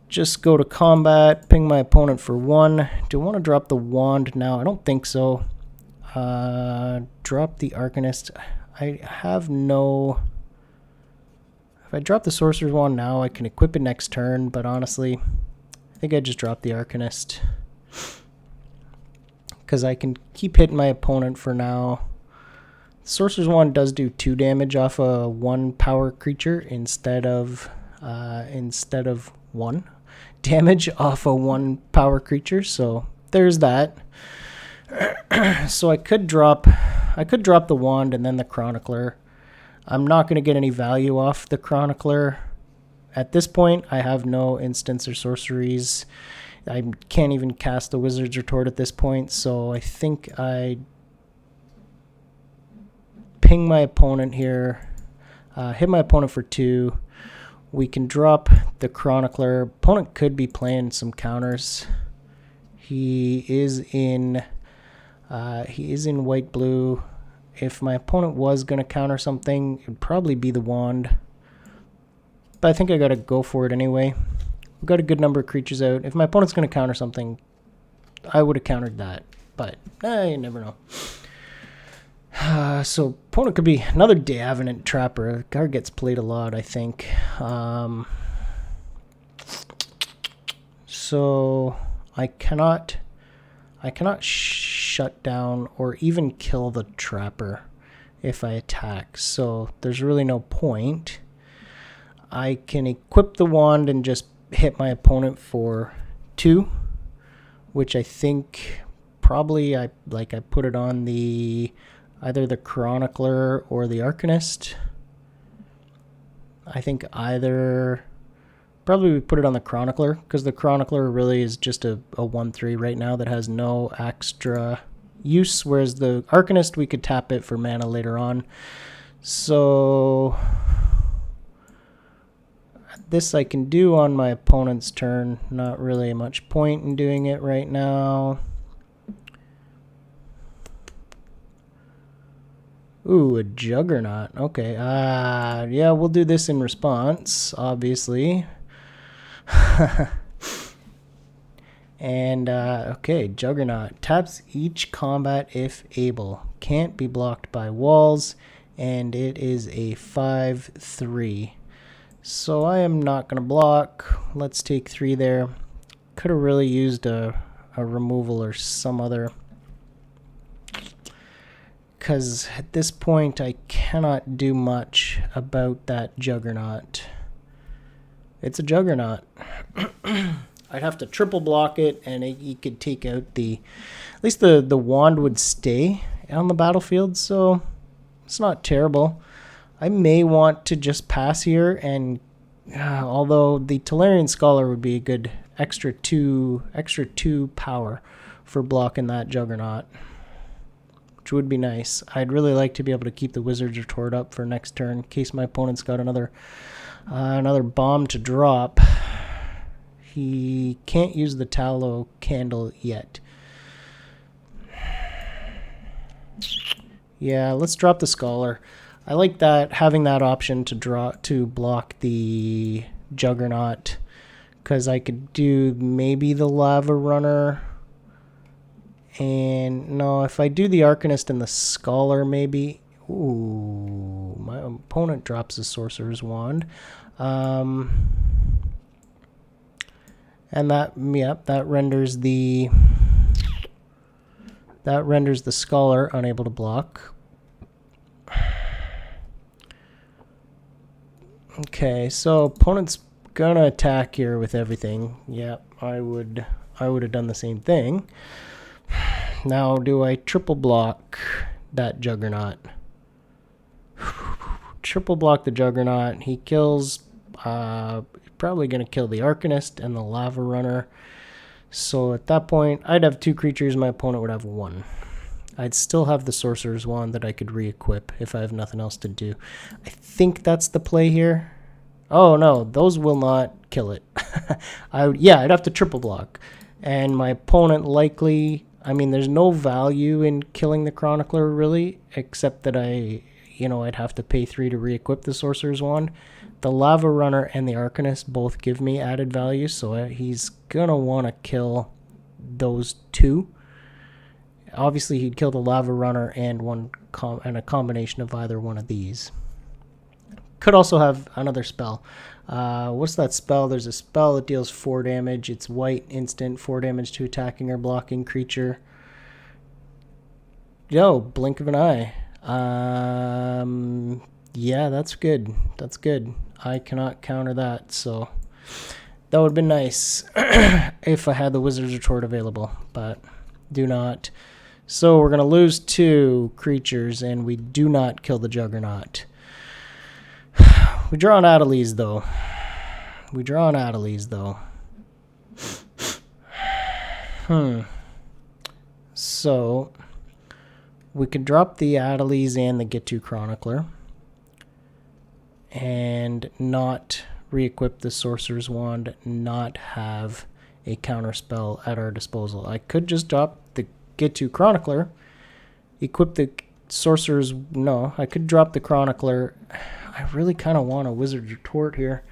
just go to combat, ping my opponent for 1. Do I want to drop the Wand now? I don't think so. Drop the Arcanist. I have no... If I drop the Sorcerer's Wand now, I can equip it next turn, but honestly, I think I just drop the Arcanist, because I can keep hitting my opponent for now. Sorcerer's Wand does do 2 damage off a 1 power creature instead of 1 damage off a 1 power creature, so there's that. So I could drop the Wand and then the Chronicler. I'm not going to get any value off the Chronicler. At this point, I have no instants or sorceries. I can't even cast the Wizard's Retort at this point, so I think I ping my opponent here, hit my opponent for 2. We can drop the Chronicler. Opponent could be playing some counters. He is in white-blue. If my opponent was going to counter something, it would probably be the Wand. But I think I got to go for it anyway. We've got a good number of creatures out. If my opponent's going to counter something, I would have countered that. But you never know. So opponent could be another Davenant Trapper. The card gets played a lot, I think. So I cannot shut down or even kill the Trapper if I attack, so there's really no point. I can equip the Wand and just hit my opponent for 2, which I think probably I put it on either the Chronicler or the Arcanist. I think probably we put it on the Chronicler, because the Chronicler really is just a 1/3 right now that has no extra use, whereas the Arcanist, we could tap it for mana later on. So this I can do on my opponent's turn. Not really much point in doing it right now. Ooh, a Juggernaut. Okay. Yeah, we'll do this in response, obviously. And, okay, Juggernaut. Taps each combat if able. Can't be blocked by walls. And it is a 5/3. So I am not going to block. Let's take 3 there. Could have really used a removal or some other. Because at this point I cannot do much about that Juggernaut. It's a Juggernaut. I'd have to triple block it, and he could take out the... At least the wand would stay on the battlefield, so it's not terrible. I may want to just pass here, and although the Tolarian Scholar would be a good extra two power for blocking that Juggernaut, which would be nice. I'd really like to be able to keep the Wizard's Retort up for next turn in case my opponent's got another bomb to drop. He can't use the tallow candle yet. Yeah, let's drop the Scholar. I like that, having that option to block the Juggernaut, because I could do maybe the Lava Runner. And no, if I do the Arcanist and the Scholar, maybe. Ooh, my opponent drops the Sorcerer's Wand. And that renders the Scholar unable to block. Okay, so opponent's gonna attack here with everything. Yep, I would have done the same thing. Now, do I triple block that Juggernaut? Triple block the Juggernaut. He kills. Probably going to kill the Arcanist and the Lava Runner. So at that point, I'd have 2 creatures. My opponent would have 1. I'd still have the Sorcerer's Wand that I could re-equip if I have nothing else to do. I think that's the play here. Oh, no. Those will not kill it. I'd have to triple block. And my opponent likely... I mean, there's no value in killing the Chronicler, really, except that I'd have to pay 3 to re-equip the Sorcerer's Wand. The Lava Runner and the Arcanist both give me added value, so he's going to want to kill those 2. Obviously, he'd kill the Lava Runner and a combination of either one of these. Could also have another spell. What's that spell? There's a spell that deals 4 damage. It's white, instant, 4 damage to attacking or blocking creature. Yo, blink of an eye. Yeah, that's good. That's good. I cannot counter that, so that would have been nice if I had the Wizard's Retort available, but do not. So we're going to lose 2 creatures, and we do not kill the Juggernaut. We draw an Adeliz, though. So we could drop the Adeliz and the Get-To Chronicler and not re-equip the Sorcerer's Wand, not have a counter spell at our disposal. I could just drop the Get-To Chronicler, equip the Sorcerer's... No, I could drop the Chronicler. I really kind of want a Wizard's Retort here.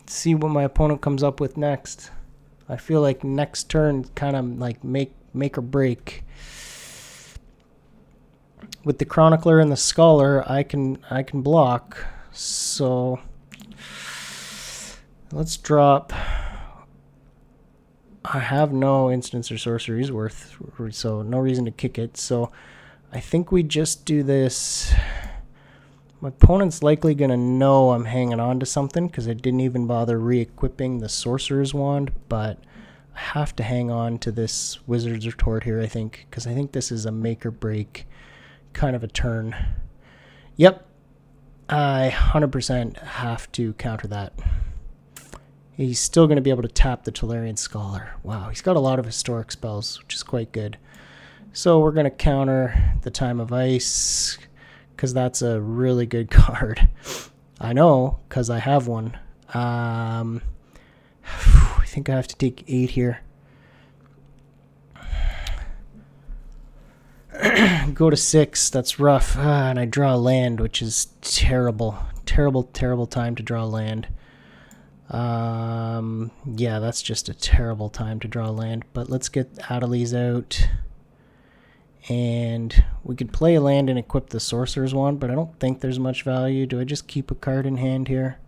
See what my opponent comes up with next. I feel like next turn kind of like make or break. With the Chronicler and the Scholar, I can block. So let's drop. I have no instants or sorceries worth, so no reason to kick it. So I think we just do this. My opponent's likely going to know I'm hanging on to something because I didn't even bother re-equipping the Sorcerer's Wand, but I have to hang on to this Wizard's Retort here, I think, because I think this is a make or break kind of a turn. Yep, I 100% have to counter that. He's still going to be able to tap the Tolarian Scholar. Wow, he's got a lot of historic spells, which is quite good. So we're going to counter the Time of Ice, because that's a really good card. I know, because I have one. I think I have to take 8 here. Go to 6. That's rough. And I draw a land, which is terrible. Terrible, terrible time to draw land. Yeah, that's just a terrible time to draw land. But let's get Adelies out. And we could play a land and equip the Sorcerer's Wand, but I don't think there's much value. Do I just keep a card in hand here?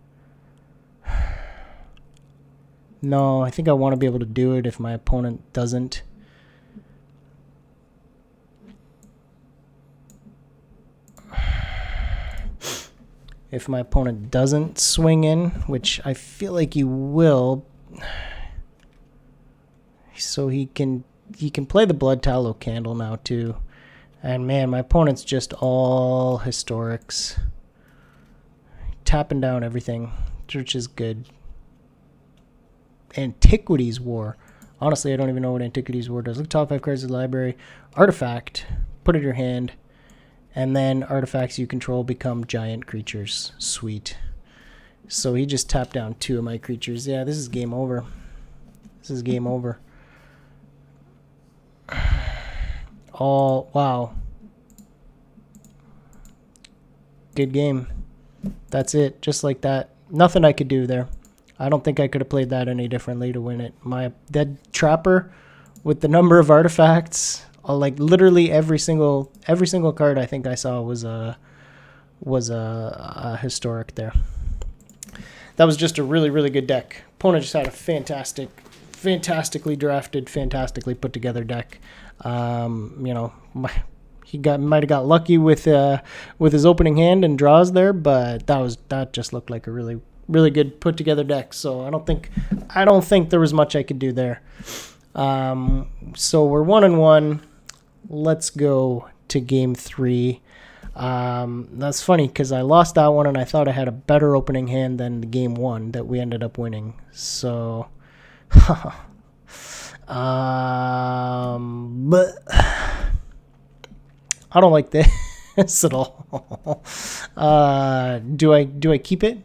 No, I think I want to be able to do it if my opponent doesn't. If my opponent doesn't swing in, which I feel like he will, so he can play the Blood Tallow Candle now too. And man, my opponent's just all historics. Tapping down everything, which is good. Antiquities War. Honestly, I don't even know what Antiquities War does. Look, top 5 cards of the library. Artifact. Put it in your hand. And then artifacts you control become giant creatures. Sweet. So he just tapped down 2 of my creatures. Yeah, this is game over. This is game over. Oh, wow. Good game. That's it. Just like that. Nothing I could do there. I don't think I could have played that any differently to win it. My dead trapper with the number of artifacts, like literally every single card I think I saw was a historic there. That was just a really, really good deck. Opponent just had a fantastically drafted, fantastically put together deck. You know, he might have got lucky with his opening hand and draws there, but that just looked like a really, really good put together deck. So I don't think there was much I could do there. So we're 1-1. Let's go to game 3. That's funny because I lost that one and I thought I had a better opening hand than the game 1 that we ended up winning. So, but I don't like this at all. Do I keep it?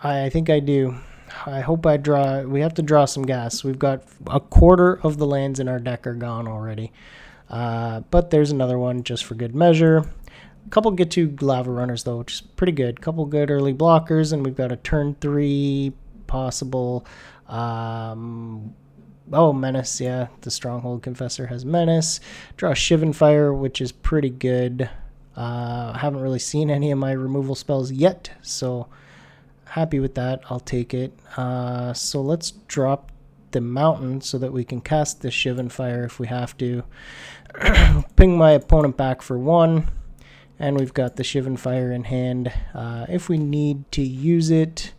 I think I do. I hope I draw. We have to draw some gas. We've got a quarter of the lands in our deck are gone already. But there's another one just for good measure. A couple get to lava runners though, which is pretty good. Couple good early blockers, and we've got a turn 3 possible. Menace. Yeah, the Stronghold Confessor has Menace. Draw Shivan Fire, which is pretty good. I haven't really seen any of my removal spells yet, so happy with that. I'll take it. So let's drop the mountain so that we can cast the Shivan Fire if we have to. Ping my opponent back for 1, and we've got the Shivan Fire in hand. If we need to use it,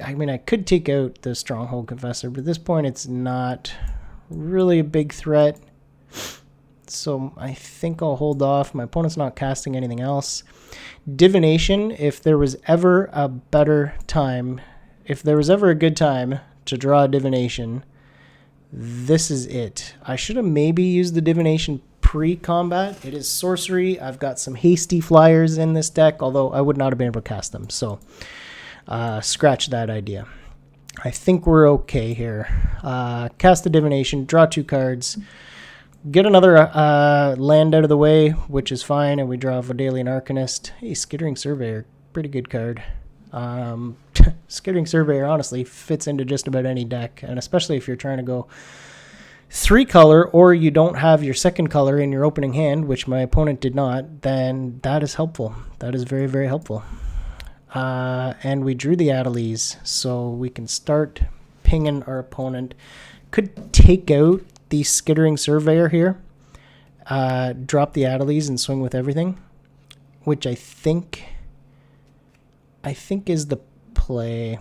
I mean, I could take out the Stronghold Confessor, but at this point it's not really a big threat. So I think I'll hold off. My opponent's not casting anything else. Divination, if there was ever a better time, if there was ever a good time to draw a Divination, this is it. I should have maybe used the Divination pre-combat. It is sorcery. I've got some hasty flyers in this deck, although I would not have been able to cast them. So scratch that idea. I think we're okay here. Cast the Divination, draw 2 cards. Get another land out of the way, which is fine, and we draw a Vodalian Arcanist. Hey, Skittering Surveyor, pretty good card. Skittering Surveyor honestly fits into just about any deck, and especially if you're trying to go 3 color or you don't have your second color in your opening hand, which my opponent did not, then that is helpful. That is very, very helpful. And we drew the Adelies, so we can start pinging our opponent. Could take out the Skittering Surveyor here, drop the Adelies and swing with everything, which I think is the play.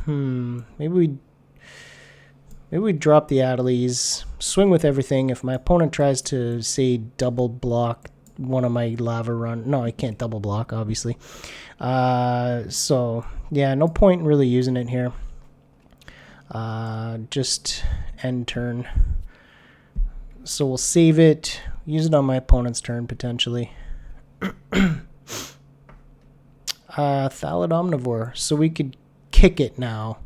Maybe we drop the Adelies, swing with everything. If my opponent tries to, say, double block one of my lava run, no, I can't double block, obviously. So yeah, no point in really using it here. Just end turn. So we'll save it, use it on my opponent's turn potentially. Thallid Omnivore. So we could kick it now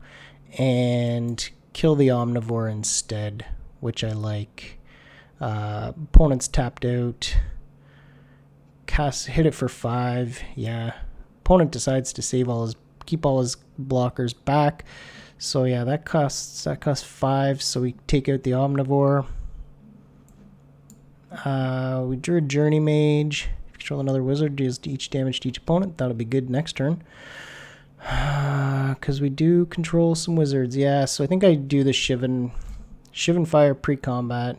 and kill the Omnivore instead, which I like. Opponent's tapped out. hit it for 5. Yeah. Opponent decides to keep all his blockers back. So yeah, that costs 5. So we take out the Omnivore. We drew a Journey Mage. Control another wizard, deals each damage to each opponent. That'll be good next turn. Because we do control some wizards. Yeah, so I think I do the Shivan Fire pre-combat.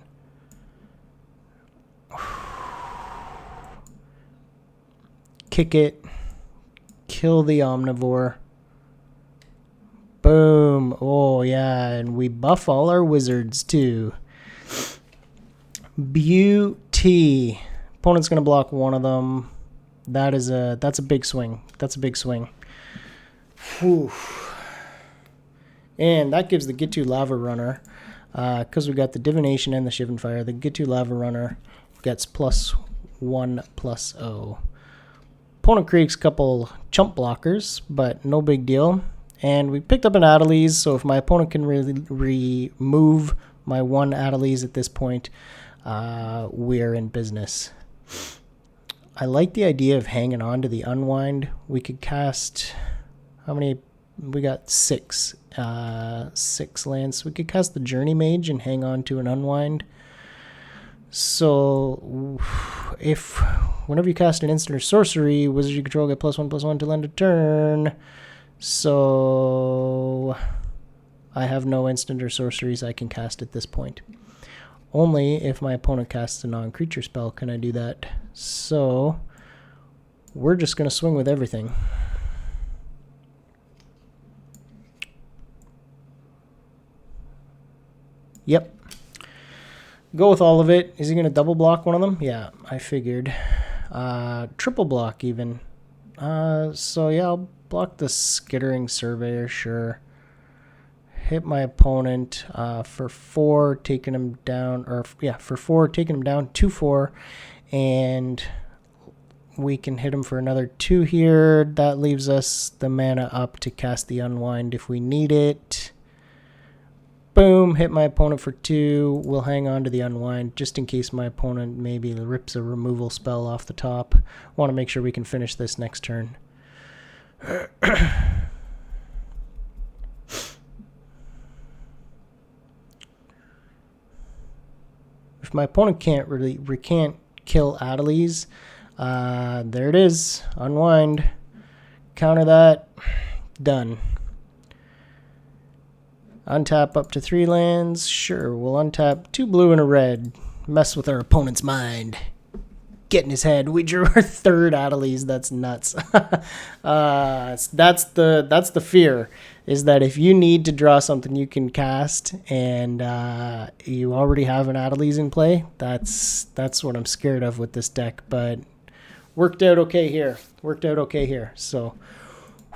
Kick it. Kill the Omnivore. Boom. Oh, yeah, and we buff all our wizards, too. Beauty. Opponent's going to block one of them. That's a big swing. That's a big swing. Whew. And that gives the Get-To Lava Runner, because we got the Divination and the Shivan Fire, the Get-To Lava Runner gets +1/+0. Opponent creates a couple chump blockers, but no big deal. And we picked up an Adeliz, so if my opponent can remove my one Adeliz at this point, we're in business. I like the idea of hanging on to the Unwind. We could cast... How many? We got 6. 6 lands. We could cast the Journey Mage and hang on to an Unwind. So, if whenever you cast an instant or sorcery, wizard you control get +1/+1 till end of turn. So, I have no instant or sorceries I can cast at this point. Only if my opponent casts a non-creature spell can I do that. So, we're just going to swing with everything. Yep. Go with all of it. Is he going to double block one of them? Yeah, I figured. Triple block even. So yeah, I'll block the Skittering Surveyor, sure. Hit my opponent for 4, taking him down, for 4, taking him down, 2/4, and we can hit him for another 2 here. That leaves us the mana up to cast the Unwind if we need it. Boom, hit my opponent for 2. We'll hang on to the Unwind just in case my opponent maybe rips a removal spell off the top. Want to make sure we can finish this next turn. If my opponent can't kill Adeliz, there it is. Unwind. Counter that. Done. Untap up to 3 lands. Sure, we'll untap 2 blue and a red. Mess with our opponent's mind. Get in his head. We drew our 3rd Adeliz. That's nuts. That's the fear, is that if you need to draw something you can cast and you already have an Adeliz in play, that's what I'm scared of with this deck. But worked out okay here. So,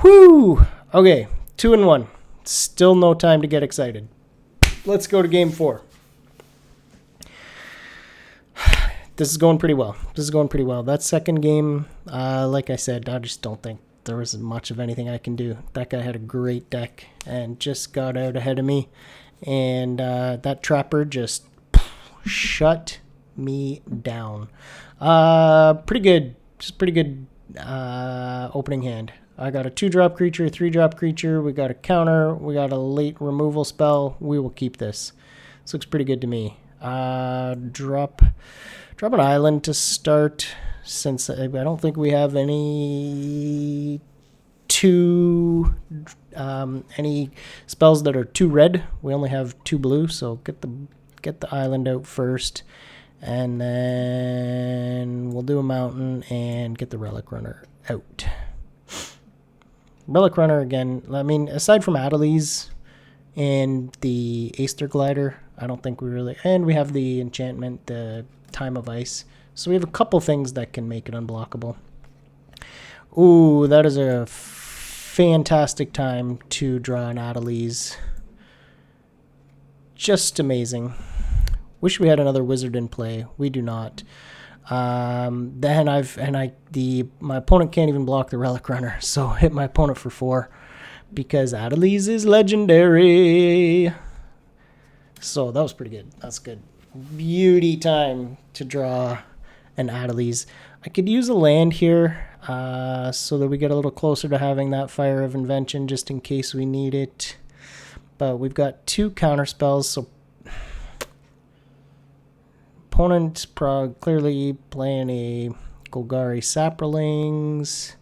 whoo! Okay, 2-1. Still no time to get excited. Let's go to game 4. This is going pretty well. That second game, like I said, I just don't think there was much of anything I can do. That guy had a great deck and just got out ahead of me. And that Trapper just shut me down. Pretty good. Just pretty good opening hand. I got a 2-drop creature, 3-drop creature. We got a counter. We got a late removal spell. We will keep this. This looks pretty good to me. Drop an island to start, since I don't think we have any any spells that are 2 red. We only have 2 blue, so get the island out first, and then we'll do a mountain and get the Relic Runner out. Relic Runner again. I mean, aside from Adeliz and the Aether Glider, I don't think we really... And we have the enchantment, the Time of Ice. So we have a couple things that can make it unblockable. Ooh, that is a fantastic time to draw an Adeliz. Just amazing. Wish we had another wizard in play. We do not. My opponent can't even block the Relic Runner, so hit my opponent for 4 because Adeliz is legendary. So that was pretty good. That's good. Beauty time to draw and Adelies. I could use a land here so that we get a little closer to having that Fire of Invention just in case we need it. But we've got 2 counter spells, so opponent's clearly playing a Golgari Saprolings.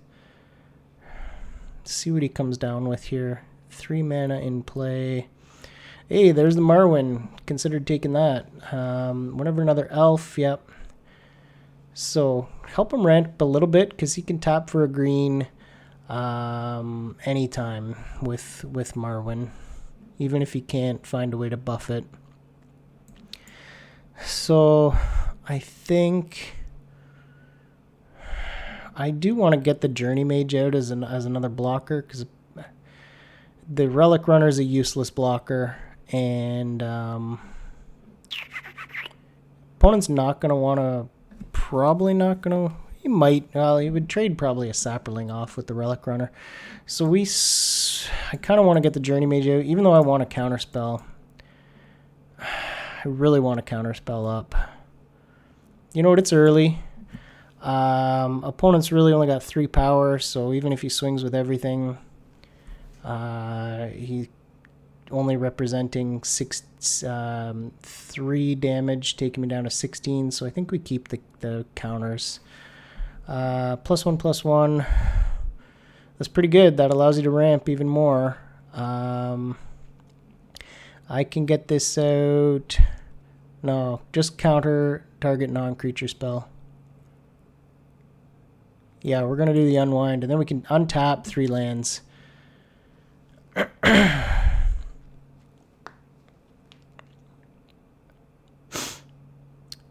Let's see what he comes down with here. 3 mana in play. Hey, there's the Marwyn. Considered taking that. Whenever another elf, yep. So help him ramp a little bit because he can tap for a green anytime with Marwyn, even if he can't find a way to buff it. So I think I do want to get the Journey Mage out as another blocker because the Relic Runner is a useless blocker, and opponent's not going to want to, probably not going to, he might, well, he would trade probably a Saproling off with the Relic Runner. So I kind of want to get the Journey Mage out, even though I want to counterspell. I really want to counterspell up. You know what, it's early. Opponent's really only got 3 power, so even if he swings with everything, he only representing 3 damage, taking me down to 16. So I think we keep the counters. +1/+1. That's pretty good. That allows you to ramp even more. I can get this out. No, just counter target non-creature spell. Yeah, we're going to do the unwind, and then we can untap 3 lands.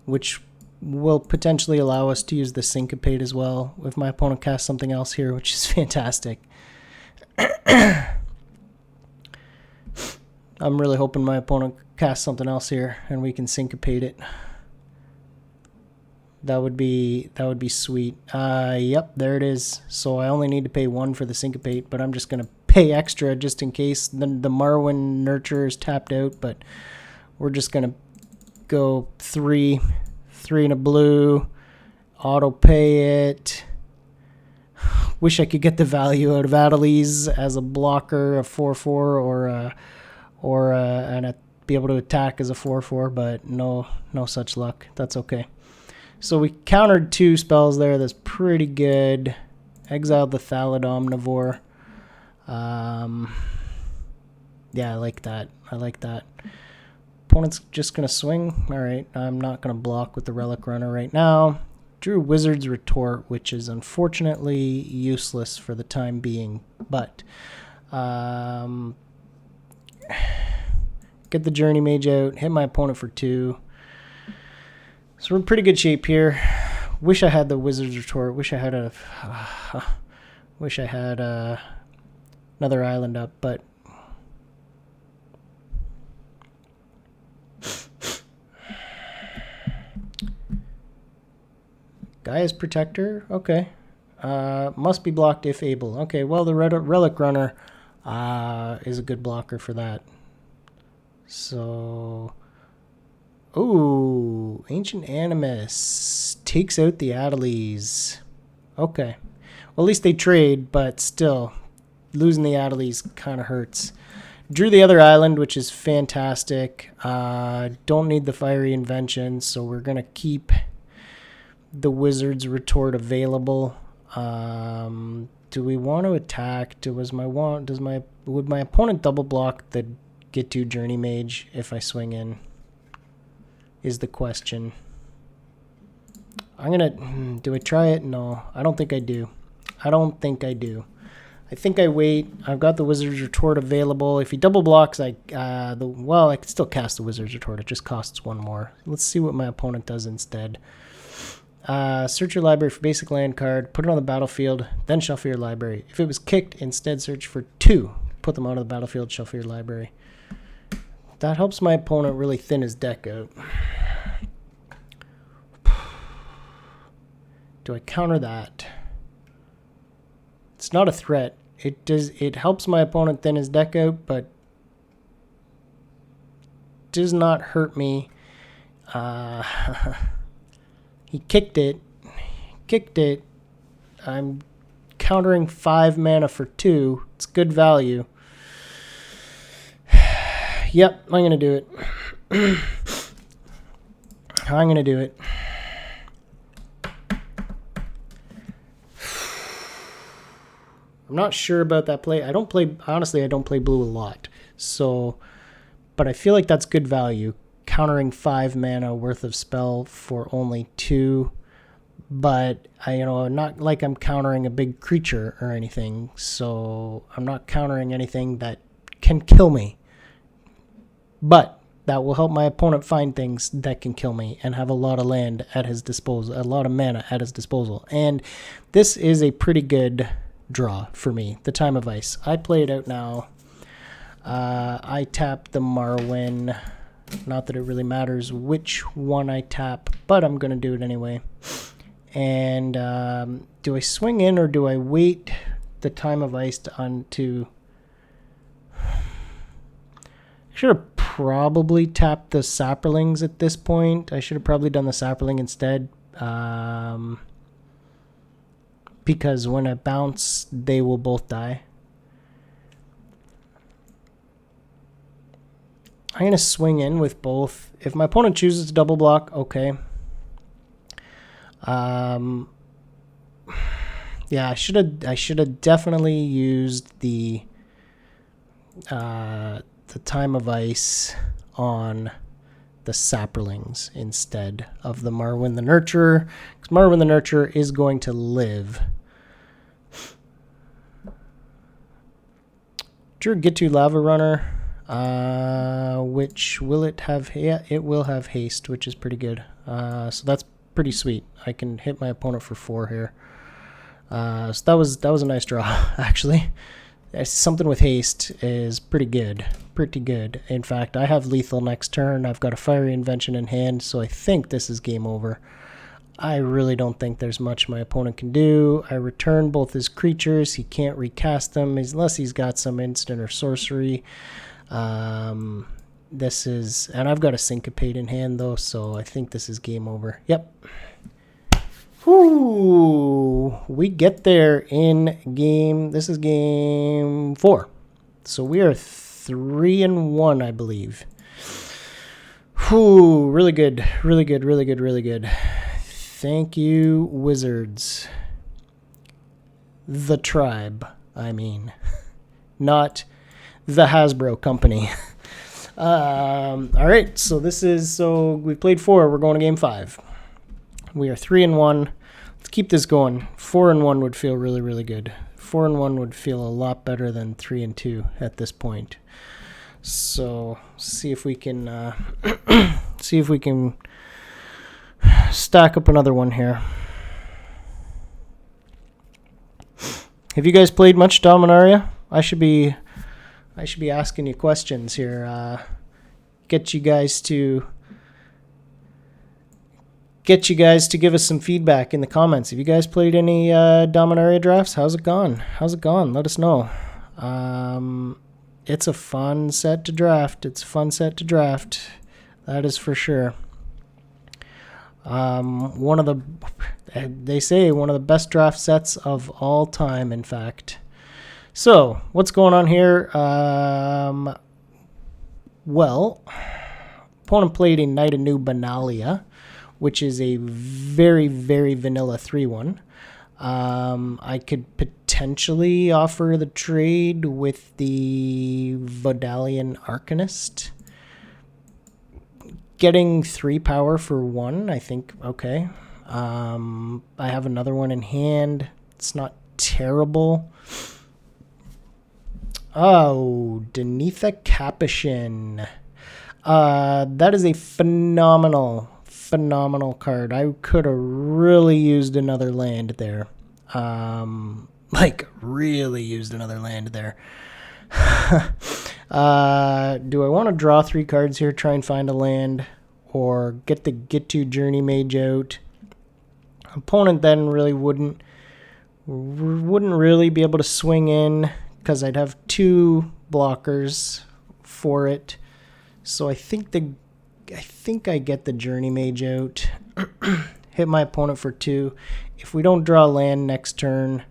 Which will potentially allow us to use the Syncopate as well if my opponent casts something else here, which is fantastic. I'm really hoping my opponent casts something else here and we can Syncopate it. That would be sweet. Yep, there it is. So I only need to pay 1 for the Syncopate, but I'm just going to pay extra just in case the Marwyn Nurture is tapped out, but we're just going to go 3 and a blue, auto pay it. Wish I could get the value out of Adelies as a blocker, a 4/4, and be able to attack as a 4/4, but no such luck. That's okay. So we countered 2 spells there. That's pretty good. Exiled the Thalid Omnivore. Yeah, I like that. Opponent's just going to swing. All right, I'm not going to block with the Relic Runner right now. Drew Wizard's Retort, which is unfortunately useless for the time being. But get the Journey Mage out, hit my opponent for 2. So we're in pretty good shape here. Wish I had the Wizard's Retort. Wish I had another island up, but Gaia's Protector, okay. Must be blocked if able. Okay, well, the Relic Runner is a good blocker for that. So, ooh, Ancient Animus takes out the Adelies. Okay. Well, at least they trade, but still, losing the Adelies kind of hurts. Drew the other island, which is fantastic. Don't need the Fiery Invention, so we're going to keep the Wizard's Retort available. Do we want to attack? Would my opponent double block the Get to Journey Mage if I swing in? Is the question. Do I try it? No, I don't think I do. I think I wait. I've got the Wizard's Retort available. If he double blocks, I can still cast the Wizard's Retort. It just costs 1 more. Let's see what my opponent does instead. Search your library for basic land card, put it on the battlefield, then shuffle your library. If it was kicked, instead search for 2. Put them onto the battlefield, shuffle your library. That helps my opponent really thin his deck out. Do I counter that? It's not a threat. It helps my opponent thin his deck out, but does not hurt me. He kicked it. Kicked it. I'm countering 5 mana for 2. It's good value. Yep, I'm going to do it. I'm going to do it. I'm not sure about that play. Honestly, I don't play blue a lot. So, but I feel like that's good value. Countering 5 mana worth of spell for only 2. But not like I'm countering a big creature or anything. So I'm not countering anything that can kill me. But that will help my opponent find things that can kill me and have a lot of land at his disposal, a lot of mana at his disposal. And this is a pretty good draw for me, the Time of Ice. I play it out now. I tap the Marwyn. Not that it really matters which one I tap, but I'm going to do it anyway. And do I swing in or do I wait the Time of Ice to I should have probably tapped the Saprolings at this point. I should have probably done the Saproling instead. Because when I bounce, they will both die. I'm going to swing in with both. If my opponent chooses to double block, okay. Yeah, I should have definitely used the Time of Ice on the Saprolings instead of the Marwyn the Nurturer, because Marwyn the Nurturer is going to live. Drew Get to Lava Runner, which will it have? Yeah, it will have haste, which is pretty good. So that's pretty sweet. I can hit my opponent for 4 here. So that was a nice draw, actually. Something with haste is pretty good. Pretty good. In fact, I have lethal next turn. I've got a Fiery Invention in hand, so I think this is game over. I really don't think there's much my opponent can do. I return both his creatures. He can't recast them unless he's got some instant or sorcery. This is... And I've got a Syncopate in hand, though, so I think this is game over. Yep. Whoo! We get there in game... This is game 4. So we are 3-1, I believe. Whoo! Really good. Really good, really good, really good. Thank you, Wizards. The tribe, I mean. Not the Hasbro company. All right, so we played 4. We're going to game 5. We are 3-1. Let's keep this going. 4-1 would feel really, really good. 4-1 would feel a lot better than 3-2 at this point. So see if we can stack up another one here. Have you guys played much Dominaria? I should be asking you questions here. Get you guys to give us some feedback in the comments. Have you guys played any Dominaria drafts? How's it gone? Let us know. It's a fun set to draft. That is for sure. They say one of the best draft sets of all time, in fact. So, what's going on here? Well, opponent played a Knight of New Benalia, which is a very, very vanilla 3-1. I could potentially offer the trade with the Vodalian Arcanist. Getting 3 power for 1, I think, okay. I have another one in hand. It's not terrible. Oh, Denitha Capuchin. That is a phenomenal card. I could have really used another land there. Really used another land there. Do I want to draw 3 cards here, try and find a land, or get to Journey Mage out? Opponent then really wouldn't really be able to swing in because I'd have 2 blockers for it. So I think I get the Journey Mage out. hit my opponent for 2. If we don't draw land next turn,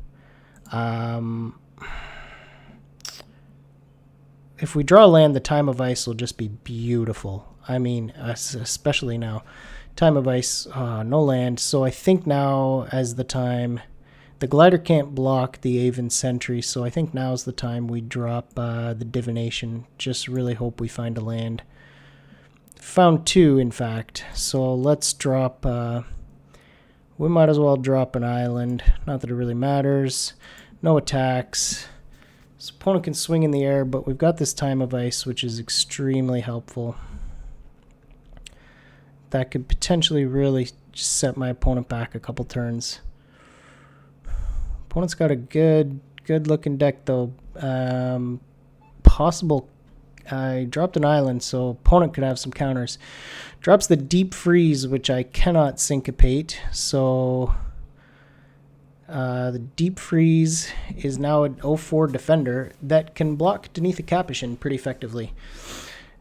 if we draw land, the Time of Ice will just be beautiful. I mean, especially now. Time of Ice, no land. So I think now as the time, the glider can't block the Aven Sentry, so I think now's the time we drop the Divination. Just really hope we find a land. Found 2, in fact. So let's drop, we might as well drop an island. Not that it really matters. No attacks. So opponent can swing in the air, but we've got this Time of Ice, which is extremely helpful. That could potentially really set my opponent back a couple turns. Opponent's got a good looking deck though. Possible. I dropped an island, so opponent could have some counters. Drops the Deep Freeze, which I cannot syncopate. So the Deep Freeze is now an 0/4 defender that can block Beneath the Capuchin pretty effectively.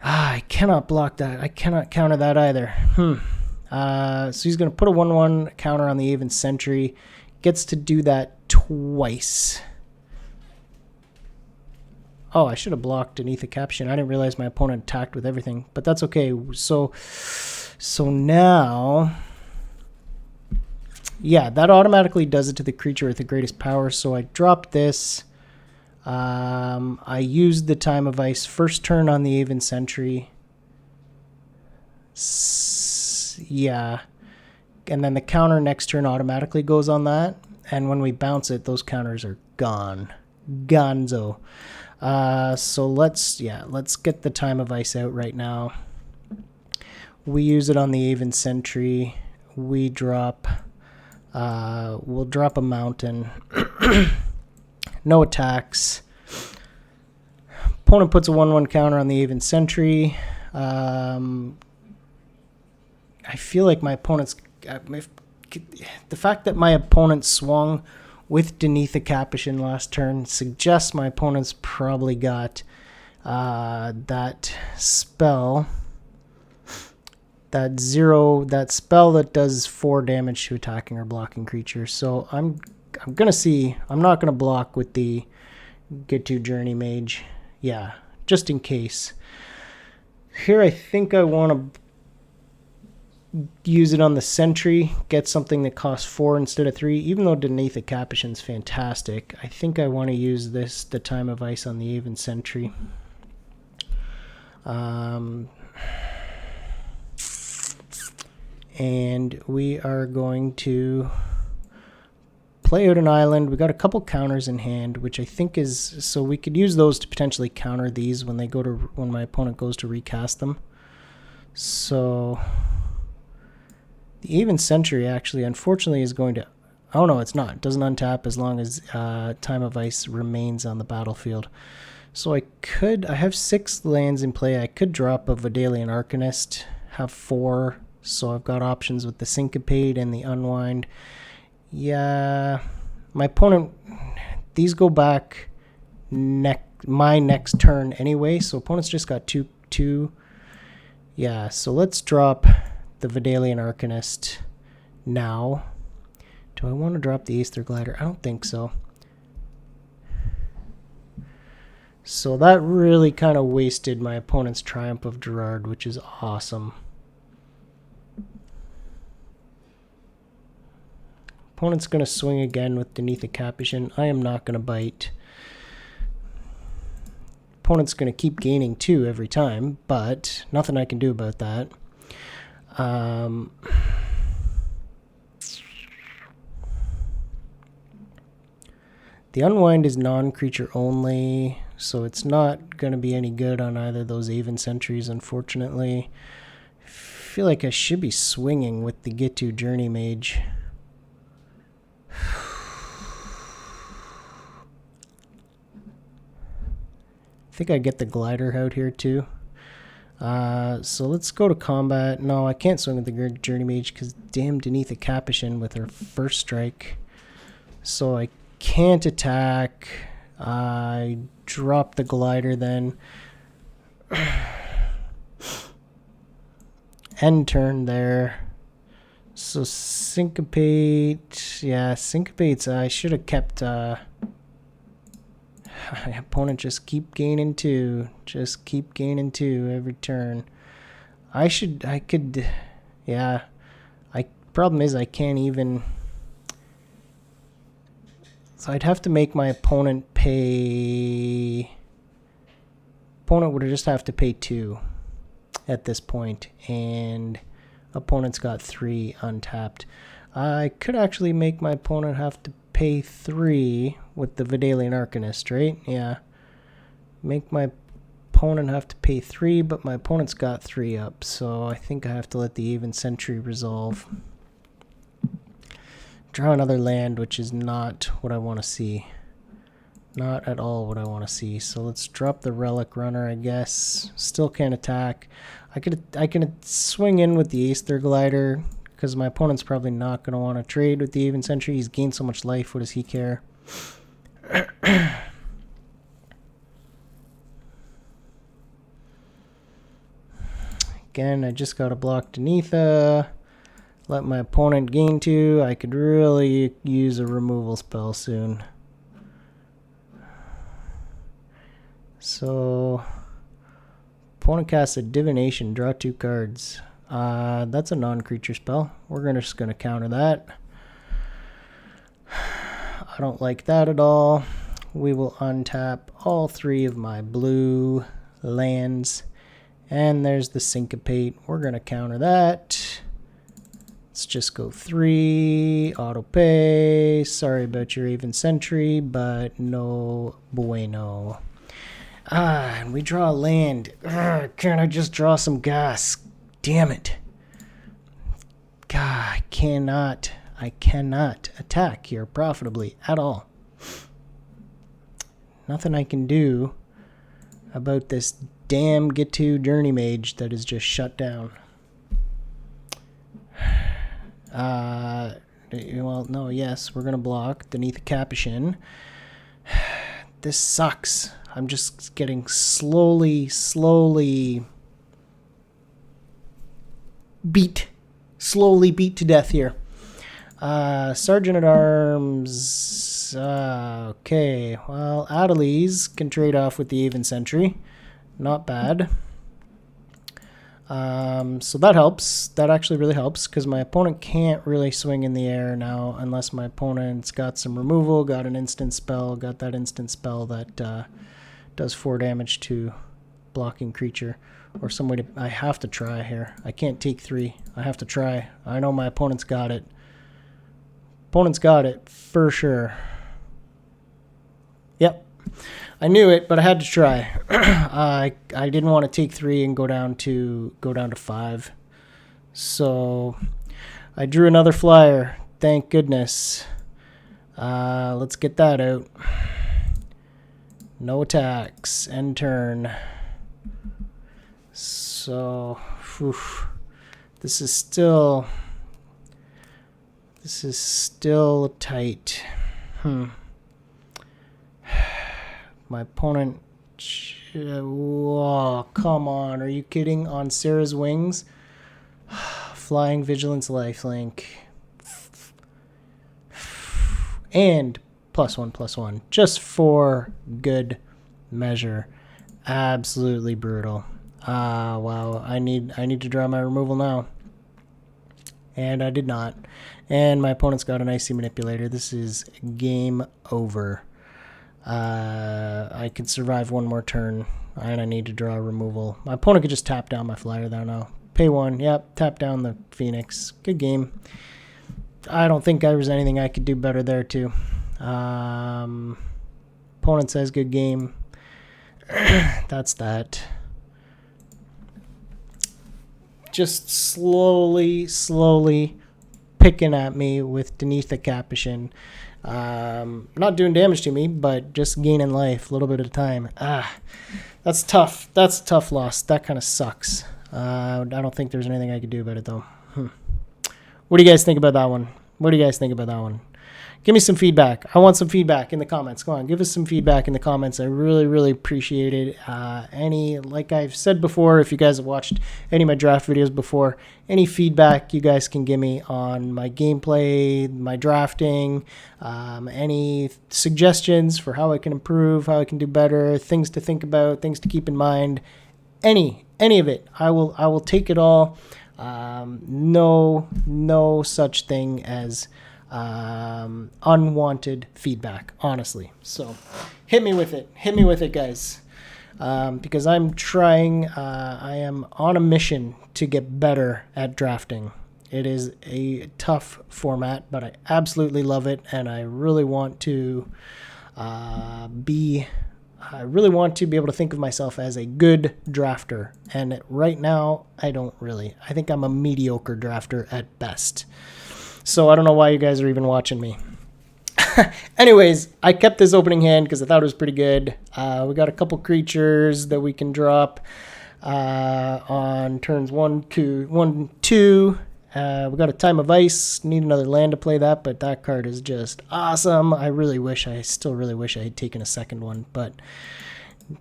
I cannot block that. I cannot counter that either. So he's going to put a 1/1 counter on the Aven Sentry. Gets to do that twice. Oh, I should have blocked Beneath the Capuchin. I didn't realize my opponent attacked with everything, but that's okay. So now, yeah, that automatically does it to the creature with the greatest power. So I dropped this. I used the Time of Ice first turn on the Aven Sentry. Yeah. And then the counter next turn automatically goes on that. And when we bounce it, those counters are gone. Gonzo. So let's get the Time of Ice out right now. We use it on the Aven Sentry. We drop, we'll drop a mountain. No attacks. Opponent puts a 1/1 counter on the Aven Sentry. I feel like my opponent's... the fact that my opponent swung with Beneath the Capuchin last turn suggests my opponent's probably got that spell. That spell that does 4 damage to attacking or blocking creatures. So I'm gonna see. I'm not gonna block with the Get to Journey Mage. Yeah, just in case. Here I think I want to use it on the Sentry, get something that costs 4 instead of 3. Even though Beneath the Capuchin's fantastic, I think I want to use the Time of Ice on the Aven Sentry. And we are going to play out an island. We got a couple counters in hand, which I think is... So we could use those to potentially counter these when my opponent goes to recast them. So... the Aven Sentry actually, unfortunately, is going to... Oh, no, it's not. It doesn't untap as long as Time of Ice remains on the battlefield. So I have 6 lands in play. I could drop a Vidalian Arcanist, have 4. So I've got options with the Syncopate and the Unwind. Yeah, my opponent... These go back my next turn anyway. So opponent's just got 2. Yeah, so let's drop... the Vidalian Arcanist now. Do I want to drop the Aether Glider? I don't think so. So that really kind of wasted my opponent's Triumph of Gerard, which is awesome. Opponent's going to swing again with Beneath the Capuchin. I am not going to bite. Opponent's going to keep gaining 2 every time, but nothing I can do about that. The Unwind is non-creature only, so it's not going to be any good on either of those Aven Sentries, unfortunately. I feel like I should be swinging with the Get to Journey Mage. I think I get the Glider out here too. So let's go to combat. No, I can't swing with the Journey Mage because damn Beneath the Capuchin with her first strike. So I can't attack. I drop the Glider then. End turn there. So syncopate, yeah, syncopates. I should have kept. My opponent just keep gaining 2, just keep gaining 2 every turn. I could, yeah. Problem is I can't even. So I'd have to make my opponent pay. Opponent would just have to pay 2 at this point, and opponent's got 3 untapped. I could actually make my opponent have to pay 3 with the Vidalian Arcanist, right? Yeah. Make my opponent have to pay 3, but my opponent's got 3 up, so I think I have to let the Even Sentry resolve. Draw another land, which is not what I want to see. Not at all what I want to see. So let's drop the Relic Runner, I guess. Still can't attack. I can swing in with the Aether Glider, because my opponent's probably not going to want to trade with the Even Sentry. He's gained so much life. What does he care? Again, I just got to block Denitha. Let my opponent gain 2. I could really use a removal spell soon. So, opponent casts a Divination, draw 2 cards. That's a non-creature spell. We're just going to counter that. I don't like that at all. We will untap all 3 of my blue lands. And there's the Syncopate. We're going to counter that. Let's just go 3, auto pay. Sorry about your Even Sentry, but no bueno. And we draw a land. Can't I just draw some gas? Damn it. God, I cannot attack here profitably at all. Nothing I can do about this damn Get To Journey Mage that is just shut down. Well, no, yes, we're going to block beneath the Capuchin. This sucks. I'm just getting slowly beat to death here. Sergeant at Arms. Okay, well, Adelies can trade off with the Even Sentry. Not bad. So that helps. That actually really helps, because my opponent can't really swing in the air now unless my opponent's got some removal, got an instant spell, got that instant spell that does 4 damage to blocking creature, or some way to. I have to try here. I can't take 3. I have to try. I know my opponent's got it. Opponent's got it for sure. Yep. I knew it, but I had to try. I didn't want to take 3 and go down to 5. So I drew another flyer. Thank goodness. Let's get that out. No attacks. End turn. So this is still tight. My opponent. Oh, come on. Are you kidding? On Sarah's Wings? Flying Vigilance Lifelink. And +1/+1. Just for good measure. Absolutely brutal. Wow. I need to draw my removal now. And I did not. And my opponent's got an Icy Manipulator. This is game over. I could survive one more turn, and I need to draw a removal. My opponent could just tap down my flyer there now. Pay 1, yep, tap down the Phoenix. Good game. I don't think there was anything I could do better there, too. Opponent says good game. That's that. Just slowly picking at me with Denitha Capuchin. Not doing damage to me, but just gaining life a little bit at a time. That's tough. That's a tough loss. That kind of sucks. I don't think there's anything I could do about it, though. What do you guys think about that one? Give me some feedback. I want some feedback in the comments. Go on, give us some feedback in the comments. I really, really appreciate it. Like I've said before, if you guys have watched any of my draft videos before, any feedback you guys can give me on my gameplay, my drafting, any suggestions for how I can improve, how I can do better, things to think about, things to keep in mind, any of it. I will take it all. No such thing as unwanted feedback, honestly. So hit me with it, guys, because I'm trying. I am on a mission to get better at drafting. It is a tough format, but I absolutely love it, and I really want to be able to think of myself as a good drafter. And right now, I don't really. I think I'm a mediocre drafter at best. So I don't know why you guys are even watching me. Anyways, I kept this opening hand because I thought it was pretty good. We got a couple creatures that we can drop on turns 1, 2. We got a Time of Ice. Need another land to play that, but that card is just awesome. I still really wish I had taken a second one, but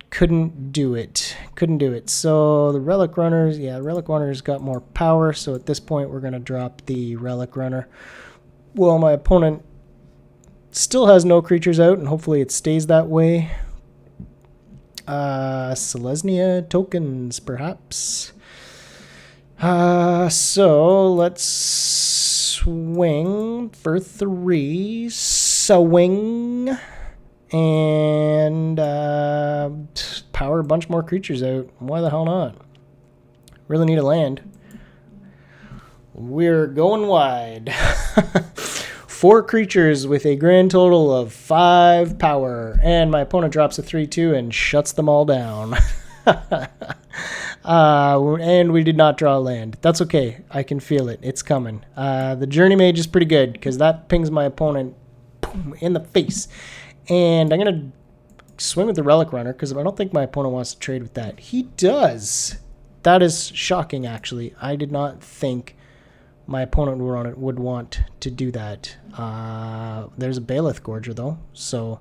couldn't do it. So the Relic Runners, Relic Runners got more power, so at this point we're going to drop the Relic Runner. Well, my opponent still has no creatures out, and hopefully it stays that way. Selesnya tokens, perhaps. So let's swing for 3. Swing. And power a bunch more creatures out. Why the hell not? Really need a land. We're going wide. 4 creatures with a grand total of 5 power. And my opponent drops a 3/2 and shuts them all down. And we did not draw a land. That's okay. I can feel it. It's coming. The Journey Mage is pretty good because that pings my opponent in the face. And I'm going to swing with the Relic Runner because I don't think my opponent wants to trade with that. He does. That is shocking, actually. I did not think my opponent would want to do that. There's a Baelith Gorger, though. So,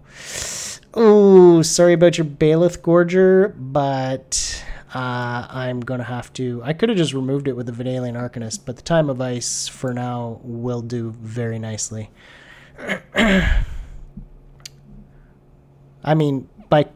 sorry about your Baelith Gorger, but I'm going to have to... I could have just removed it with the Vidalian Arcanist, but the Time of Ice, for now, will do very nicely. I mean, by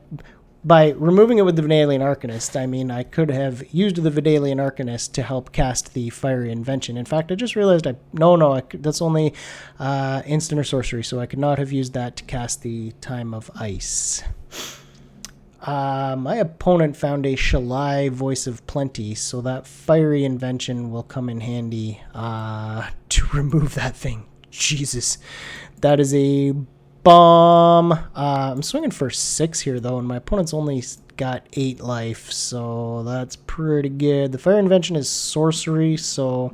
removing it with the Vidalian Arcanist, I mean, I could have used the Vidalian Arcanist to help cast the Fiery Invention. In fact, I just realized that's only instant or sorcery, so I could not have used that to cast the Time of Ice. My opponent found a Shalai Voice of Plenty, so that Fiery Invention will come in handy to remove that thing. Jesus, that is a bomb. I'm swinging for 6 here, though, and my opponent's only got 8 life, so that's pretty good. The Fire Invention is sorcery, so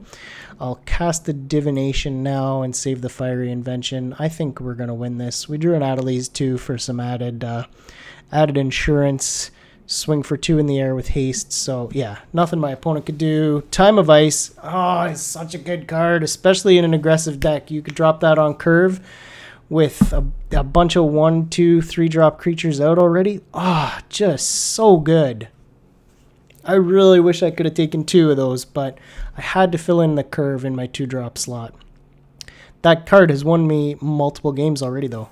I'll cast the Divination now and save the Fiery Invention. I think we're going to win this. We drew an Adeliz, too, for some added insurance. Swing for 2 in the air with haste, so yeah, nothing my opponent could do. Time of Ice, it's such a good card, especially in an aggressive deck. You could drop that on curve with a bunch of 1, 2, 3 drop creatures out already. Just so good. I really wish I could have taken 2 of those, but I had to fill in the curve in my 2-drop slot. That card has won me multiple games already, though.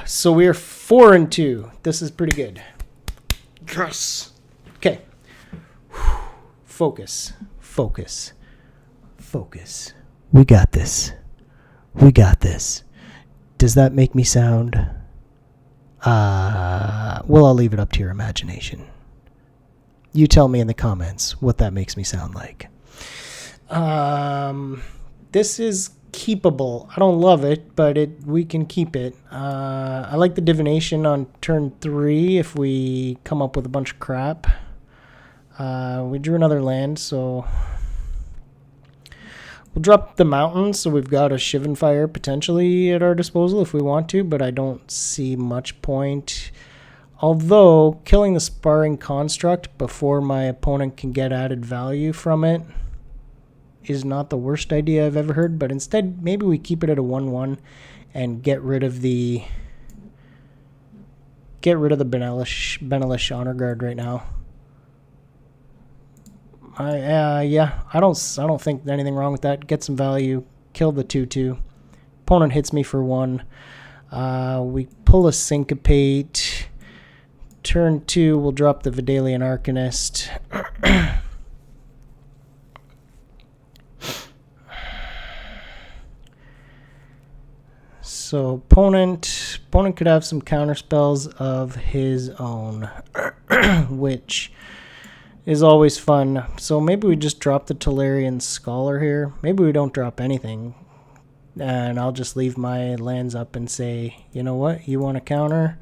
So we're 4-2. This is pretty good. Yes. Okay. Focus. We got this. Does that make me sound? Well, I'll leave it up to your imagination. You tell me in the comments what that makes me sound like. This is keepable. I don't love it, but we can keep it. I like the Divination on turn 3 if we come up with a bunch of crap. We drew another land, so we'll drop the Mountains, so we've got a Shivan Fire potentially at our disposal if we want to, but I don't see much point. Although, killing the Sparring Construct before my opponent can get added value from it is not the worst idea I've ever heard, but instead maybe we keep it at a 1/1 and get rid of the Benelish Honor Guard right now. Yeah, I don't think anything wrong with that. Get some value, kill the 2/2. Opponent hits me for 1. We pull a Syncopate. Turn 2, we'll drop the Vidalian Arcanist. So opponent could have some counter spells of his own, which is always fun. So maybe we just drop the Tolarian Scholar here. Maybe we don't drop anything, and I'll just leave my lands up and say, you know what, you want to counter?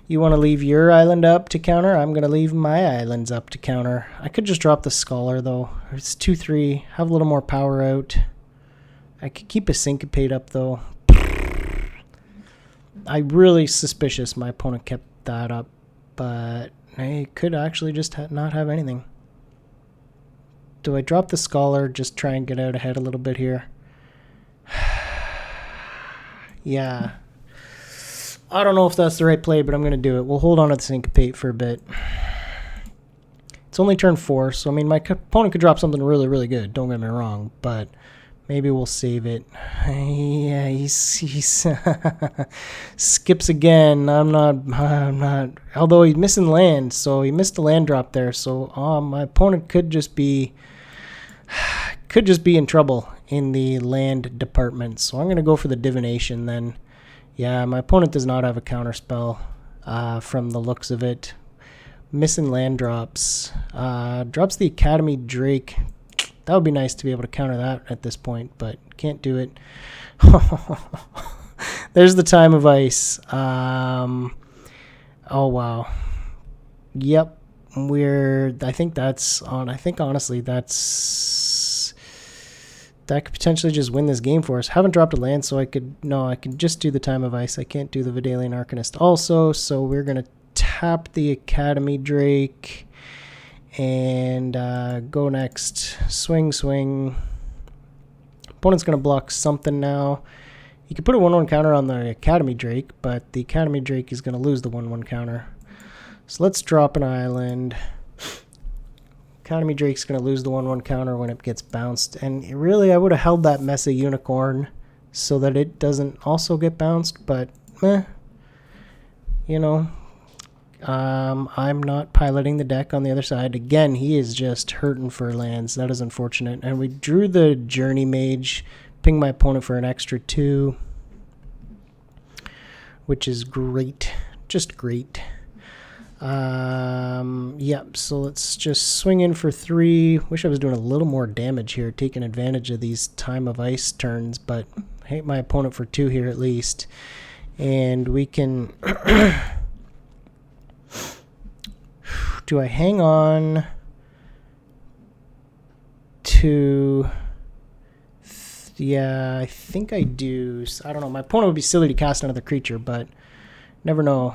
You want to leave your island up to counter? I'm going to leave my islands up to counter. I could just drop the Scholar, though. It's 2/3. Have a little more power out. I could keep a Syncopate up, though. I'm really suspicious my opponent kept that up, but I could actually just not have anything. Do I drop the Scholar, just try and get out ahead a little bit here? Yeah. I don't know if that's the right play, but I'm going to do it. We'll hold on to the Syncopate for a bit. It's only turn 4, so I mean, my opponent could drop something really, really good. Don't get me wrong, but maybe we'll save it. Yeah, he's skips again. I'm not. Although he's missing land, so he missed a land drop there. So my opponent could just be in trouble in the land department. So I'm going to go for the Divination then. Yeah, my opponent does not have a counter spell from the looks of it. Missing land drops. Drops the Academy Drake. That would be nice to be able to counter that at this point, but can't do it. There's the Time of Ice. Oh, wow. Yep. I think honestly, that could potentially just win this game for us. Haven't dropped a land, so I could just do the Time of Ice. I can't do the Vidalian Arcanist also, so we're going to tap the Academy Drake and go next. Swing. Opponent's going to block something now. You could put a 1/1 counter on the Academy Drake, but the Academy Drake is going to lose the 1/1 counter. So let's drop an island. Academy Drake's going to lose the 1/1 counter when it gets bounced. And really, I would have held that Mesa Unicorn so that it doesn't also get bounced. But, you know, I'm not piloting the deck on the other side. Again, he is just hurting for lands. That is unfortunate. And we drew the Journey Mage, ping my opponent for an extra 2, which is great. Just great. Yep, so let's just swing in for 3. Wish I was doing a little more damage here, taking advantage of these Time of Ice turns, but I hate my opponent for 2 here at least. And we can... Do I hang on to... Yeah, I think I do. I don't know. My opponent would be silly to cast another creature, but never know.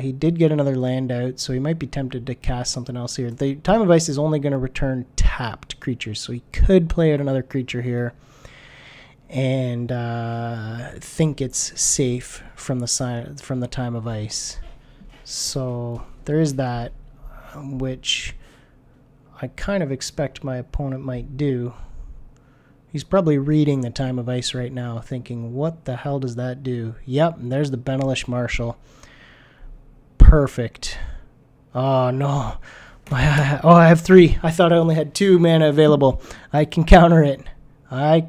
He did get another land out, so he might be tempted to cast something else here. The Time of Ice is only going to return tapped creatures, so he could play out another creature here and think it's safe from the Time of Ice. So there is that, which I kind of expect my opponent might do. He's probably reading the Time of Ice right now, thinking, what the hell does that do? Yep, and there's the Benelish Marshal. Perfect. Oh, no. I have 3. I thought I only had 2 mana available. I can counter it. We're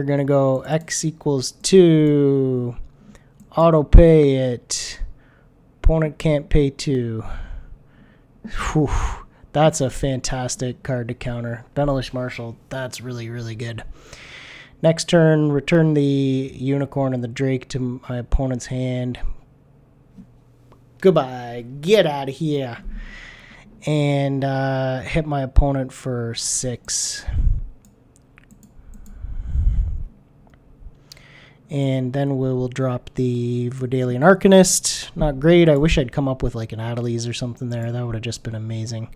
going to go X equals 2. Auto pay it. Opponent can't pay 2. Whew. That's a fantastic card to counter. Benelish Marshal, that's really, really good. Next turn, return the Unicorn and the Drake to my opponent's hand. Goodbye. Get out of here. And hit my opponent for 6. And then we will drop the Vidalian Arcanist. Not great. I wish I'd come up with like an Adelies or something there. That would have just been amazing.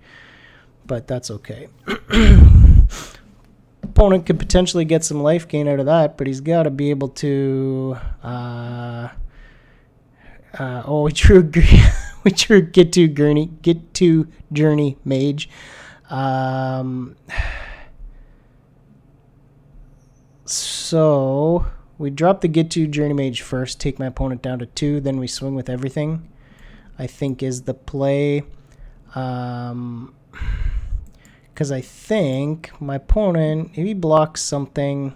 but that's okay. Opponent could potentially get some life gain out of that, but he's got to be able to. We drew get to journey mage. So we drop the get to journey mage first, take my opponent down to 2, then we swing with everything, I think is the play. Because I think my opponent, if he blocks something,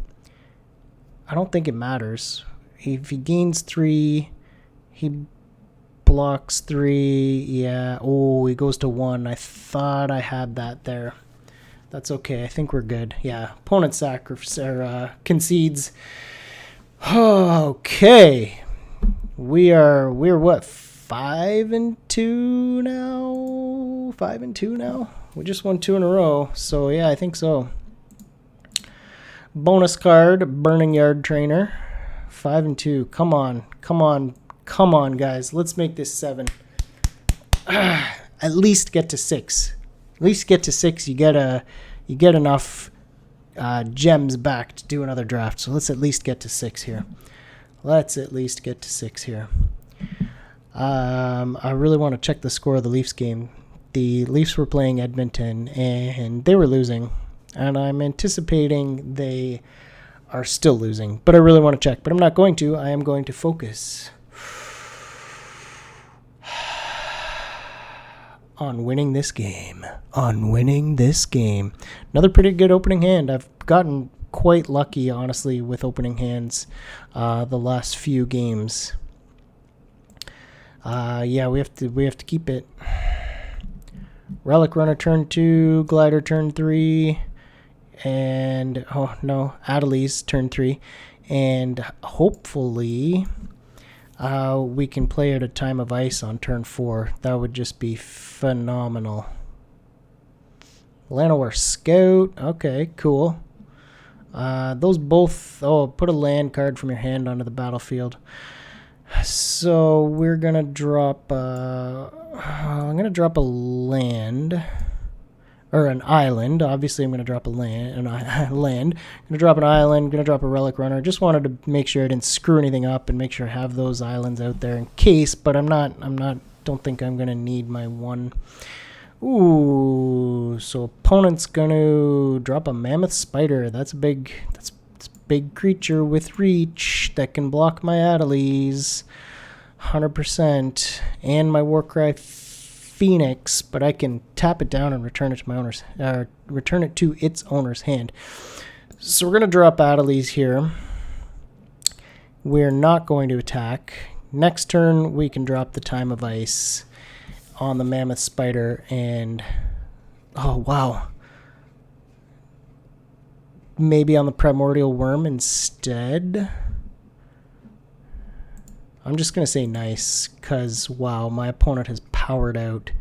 I don't think it matters. If he gains 3, he blocks 3. Yeah. Oh, he goes to 1. I thought I had that there. That's okay. I think we're good. Yeah. Opponent concedes. Okay. We're what? 5-2 now. 5-2 now. We just won 2 in a row. So yeah, I think so. Bonus card, Burning Yard Trainer. 5-2. Come on. Come on. Come on, guys. Let's make this 7. At least get to 6. At least get to 6. You get enough gems back to do another draft. So let's at least get to 6 here. I really want to check the score of the Leafs game. The Leafs were playing Edmonton, and they were losing. And I'm anticipating they are still losing. But I really want to check. But I'm not going to. I am going to focus on winning this game. Another pretty good opening hand. I've gotten quite lucky, honestly, with opening hands the last few games. Yeah, we have to keep it. Relic Runner turn 2, Glider turn 3, and Adelies turn 3, and hopefully we can play out a Time of Ice on turn 4. That would just be phenomenal. Llanowar Scout. Okay, cool. Those both. Oh, put a land card from your hand onto the battlefield. So we're gonna drop. I'm gonna drop a land or an island. Obviously, I'm gonna drop a land. I'm gonna drop an island. Gonna drop a Relic Runner. Just wanted to make sure I didn't screw anything up and make sure I have those islands out there in case. But I'm not. Don't think I'm gonna need my one. Ooh, so opponent's gonna drop a Mammoth Spider. That's a big creature with reach that can block my Adelies 100%, and my Warcry Phoenix, but I can tap it down and return it to its owner's hand. So we're gonna drop Adelies here. We're not going to attack. Next turn we can drop the Time of Ice on the Mammoth Spider, and oh wow, maybe on the Primordial Worm instead. I'm just gonna say nice, because wow, my opponent has powered out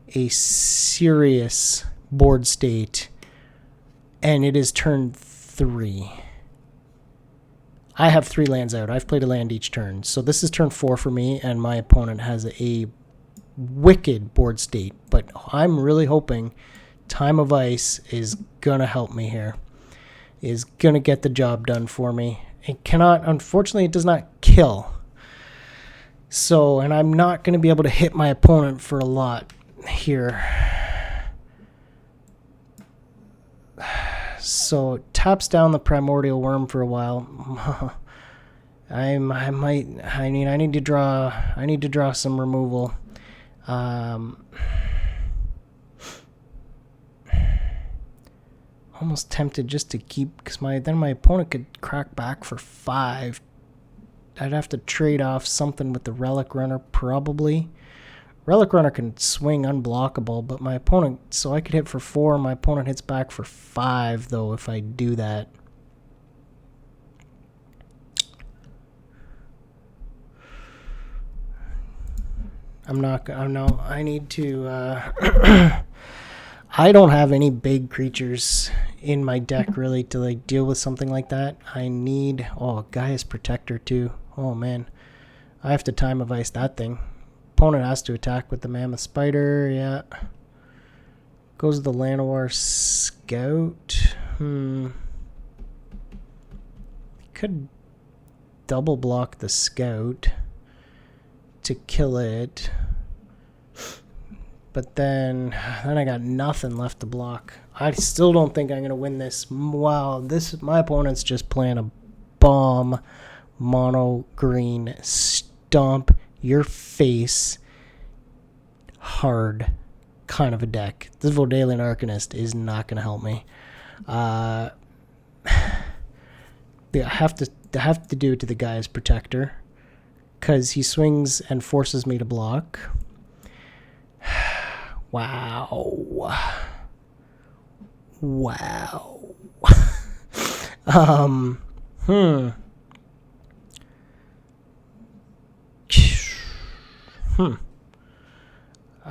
a serious board state, and it is turn 3. I have 3 lands out. I've played a land each turn, so this is turn 4 for me, and my opponent has a wicked board state, but I'm really hoping Time of Ice is gonna help me here, is gonna get the job done for me. It cannot, unfortunately, it does not kill, so, and I'm not gonna be able to hit my opponent for a lot here. So it taps down the Primordial Worm for a while. I need to draw some removal. Almost tempted just to keep, because then my opponent could crack back for 5. I'd have to trade off something with the Relic Runner, probably. Relic Runner can swing unblockable, but my opponent, so I could hit for 4, my opponent hits back for 5, though, if I do that. I need to, I don't have any big creatures in my deck, really, to, like, deal with something like that. I need, Gaia's Protector, too. Oh, man. I have to Time of Ice that thing. Opponent has to attack with the Mammoth Spider, yeah. Goes the Llanowar Scout. Could double block the Scout to kill it. But then I got nothing left to block. I still don't think I'm going to win this. Wow, my opponent's just playing a bomb mono green stomp your face hard kind of a deck. This Vodalian Arcanist is not going to help me. I have to do it to the guy's Protector because he swings and forces me to block. Wow.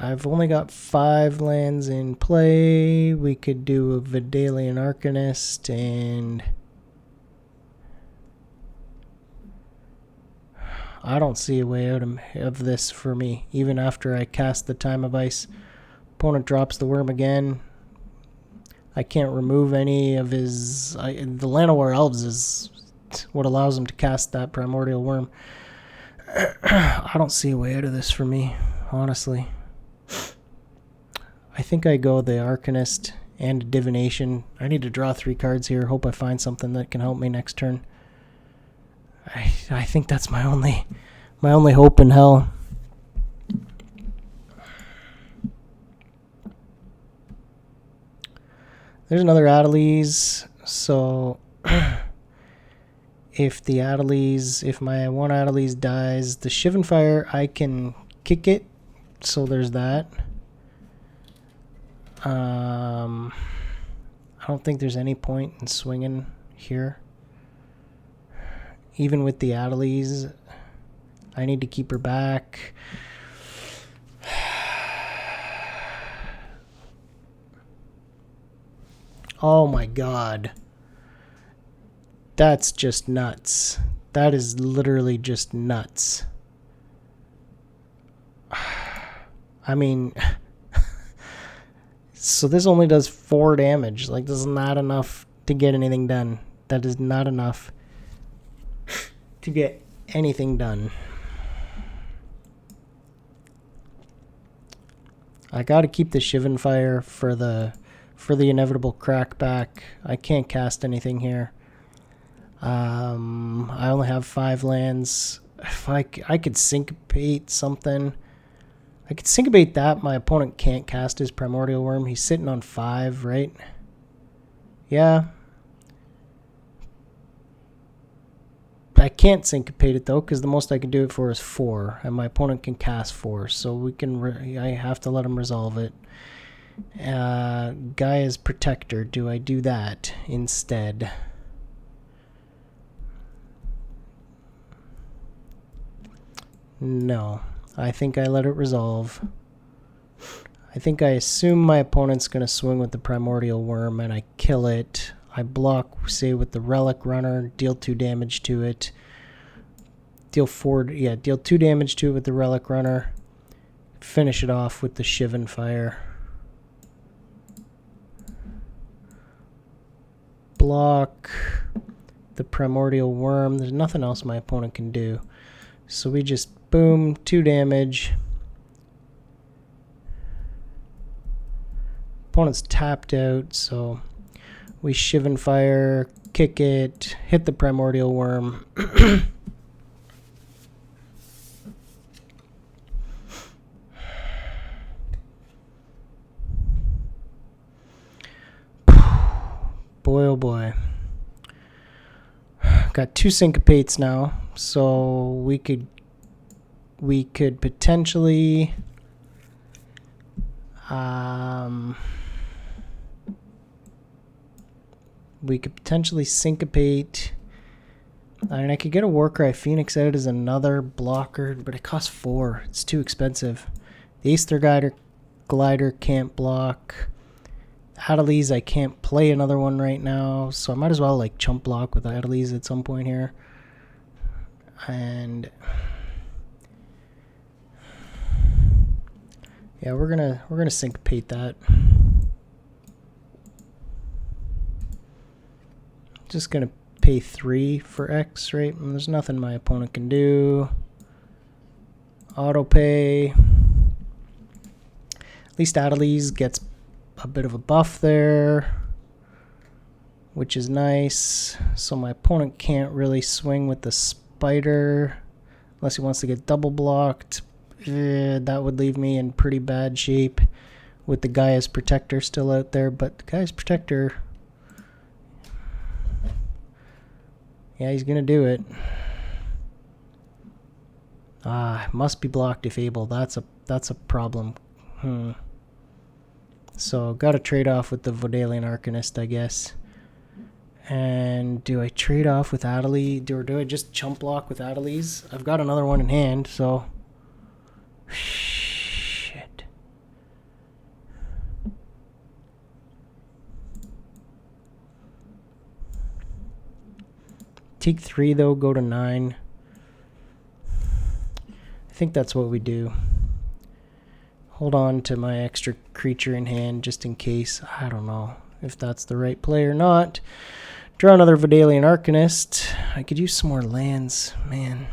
I've only got 5 lands in play. We could do a Vodalian Arcanist and I don't see a way out of this for me, even after I cast the Time of Ice. Opponent drops the Worm again. I can't remove any of his... the Llanowar Elves is what allows him to cast that Primordial Worm. I don't see a way out of this for me, honestly. I think I go the Arcanist and Divination. I need to draw 3 cards here. Hope I find something that can help me next turn. I think that's my only hope in hell. There's another Adelies. So if my one Adelies dies, the Shivan Fire, I can kick it. So there's that. I don't think there's any point in swinging here. Even with the Adelies, I need to keep her back. Oh my god. That's just nuts. That is literally just nuts. I mean, so this only does 4 damage. Like, this is not enough to get anything done. That is not enough to get anything done. I gotta keep the Shivan Fire for the inevitable crackback. I can't cast anything here. I only have 5 lands. If I could syncopate something. I could syncopate that. My opponent can't cast his Primordial Worm. He's sitting on 5, right? Yeah. I can't syncopate it though, because the most I can do it for is 4, and my opponent can cast 4. So we can. I have to let him resolve it. Gaia's Protector. Do I do that instead? No. I think I let it resolve. I think I assume my opponent's going to swing with the Primordial Worm, and I kill it. I block, say, with the Relic Runner, deal 2 damage to it. Deal 2 damage to it with the Relic Runner. Finish it off with the Shivan Fire. Block the Primordial Worm. There's nothing else my opponent can do. So we just, boom, 2 damage. Opponent's tapped out, so we Shivan Fire, kick it, hit the Primordial Worm. Boy, oh boy. Got 2 syncopates now, so we could potentially syncopate. I mean, I could get a Warcry Phoenix out as another blocker, but it costs 4. It's too expensive. The Aether Glider can't block. Adelies, I can't play another one right now, so I might as well like chump block with Adelies at some point here. And yeah, we're gonna syncopate that. Just going to pay 3 for X, right? And there's nothing my opponent can do. Auto pay. At least Adelies gets a bit of a buff there, which is nice. So my opponent can't really swing with the spider unless he wants to get double blocked. That would leave me in pretty bad shape with the Gaia's Protector still out there. But the Gaia's Protector, yeah, he's gonna do it. Must be blocked if able. That's a problem. So got to trade off with the Vodalian Arcanist, I guess. And do I trade off with Adelie? Or do I just chump block with Adelies? I've got another one in hand, so shit. Take 3 though, go to 9. I think that's what we do. Hold on to my extra creature in hand just in case. I don't know if that's the right play or not. Draw another Vodalian Arcanist. I could use some more lands, man.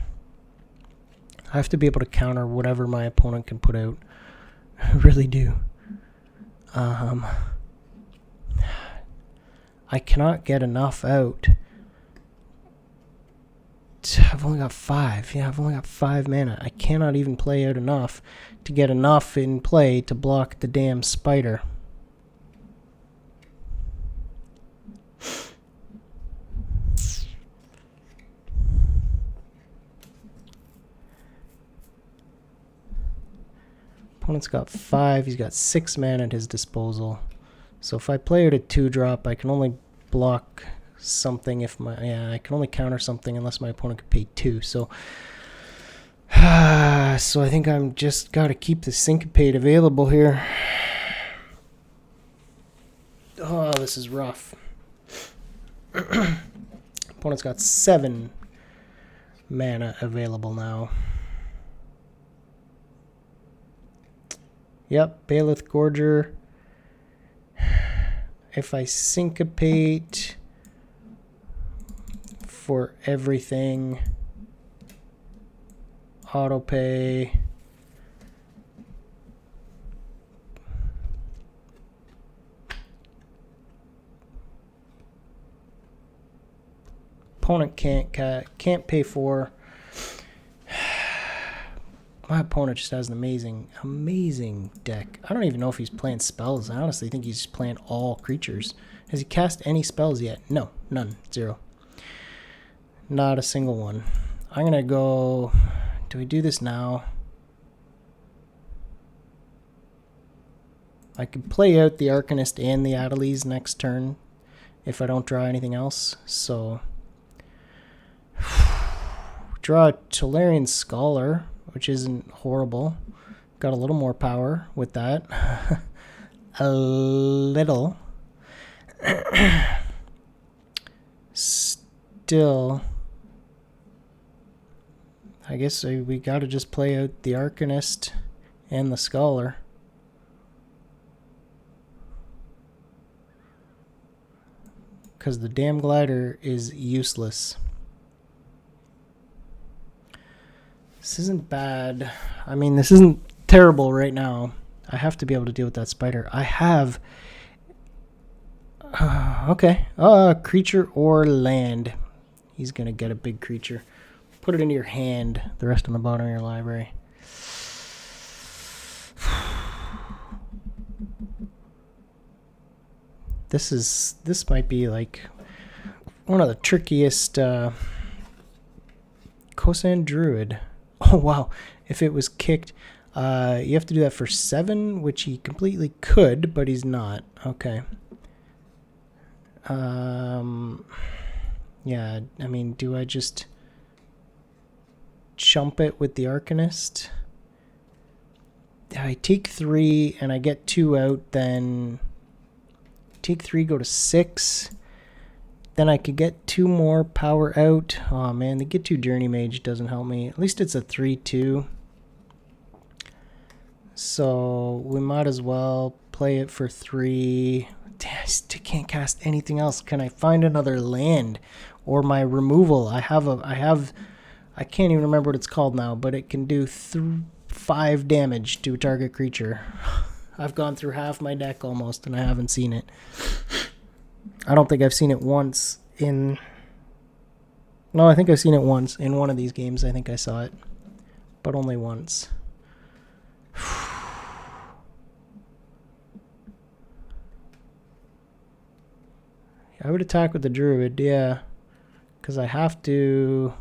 I have to be able to counter whatever my opponent can put out. I really do. I cannot get enough out. I've only got 5. Yeah, I've only got 5 mana. I cannot even play out enough to get enough in play to block the damn spider. Opponent's got 5. He's got 6 mana at his disposal. So if I play out a 2-drop, I can only block something if my... Yeah, I can only counter something unless my opponent can pay 2. So... so I think I'm just got to keep the Syncopate available here. Oh, this is rough. Opponent's got 7 mana available now. Yep, Baelith Gorger. If I Syncopate for everything, auto pay, opponent can't pay for. My opponent just has an amazing deck. I don't even know if he's playing spells. I honestly think he's playing all creatures. Has he cast any spells yet? No, none, 0. Not a single one. I'm gonna go. Do we do this now? I could play out the Arcanist and the Adelies next turn if I don't draw anything else. So draw a Tolarian Scholar, which isn't horrible. Got a little more power with that. A little. Still, I guess we got to just play out the Arcanist and the Scholar. Because the damn glider is useless. This isn't bad. I mean, this isn't terrible right now. I have to be able to deal with that spider. I have... okay. Creature or land. He's going to get a big creature. Put it into your hand. The rest on the bottom of your library. This might be like one of the trickiest... Kosan Druid. Oh, wow. If it was kicked, you have to do that for 7, which he completely could, but he's not. Okay. Yeah, I mean, do I just chump it with the Arcanist? I take 3 and I get 2 out, then take 3, go to 6. Then I could get 2 more power out. Oh man, the get 2 Journey Mage doesn't help me. At least it's a 3/2. So we might as well play it for 3. Damn, I still can't cast anything else. Can I find another land or my removal? I can't even remember what it's called now, but it can do 5 damage to a target creature. I've gone through half my deck almost, and I haven't seen it. I don't think I've seen it once in... No, I think I've seen it once in one of these games. I think I saw it, but only once. I would attack with the Druid, yeah, because I have to...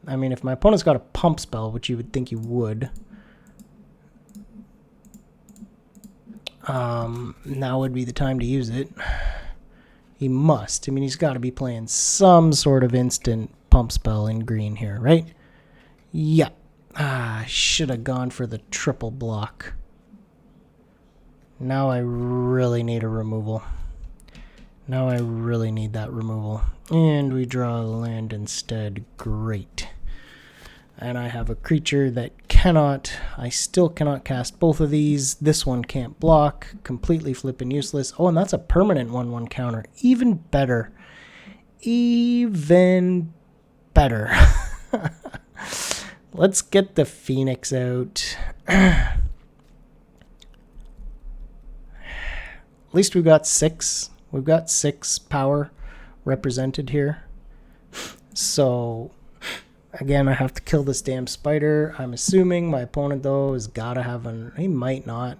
I mean, if my opponent's got a pump spell, which you would think he would, now would be the time to use it. He must. I mean, he's got to be playing some sort of instant pump spell in green here, right? Yeah. I should have gone for the triple block. Now I really need a removal. Now I really need that removal. And we draw a land instead. Great. And I have a creature that I still cannot cast both of these. This one can't block. Completely flipping useless. Oh, and that's a permanent 1/1 counter. Even better. Even better. Let's get the Phoenix out. At least we've got 6. We've got 6 power represented here. So... Again, I have to kill this damn spider. I'm assuming my opponent, though, has got to have he might not.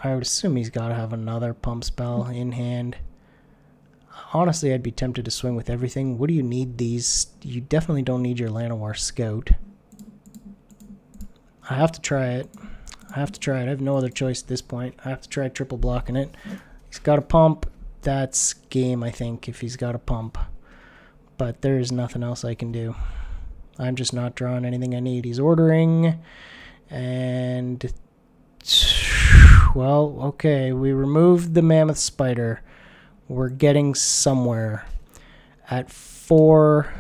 I would assume he's got to have another pump spell in hand. Honestly, I'd be tempted to swing with everything. What do you need these? You definitely don't need your Llanowar Scout. I have to try it. I have no other choice at this point. I have to try triple blocking it. He's got a pump. That's game, I think, if he's got a pump. But there's nothing else I can do. I'm just not drawing anything I need. He's ordering, and, well, okay, we removed the Mammoth Spider. We're getting somewhere at 4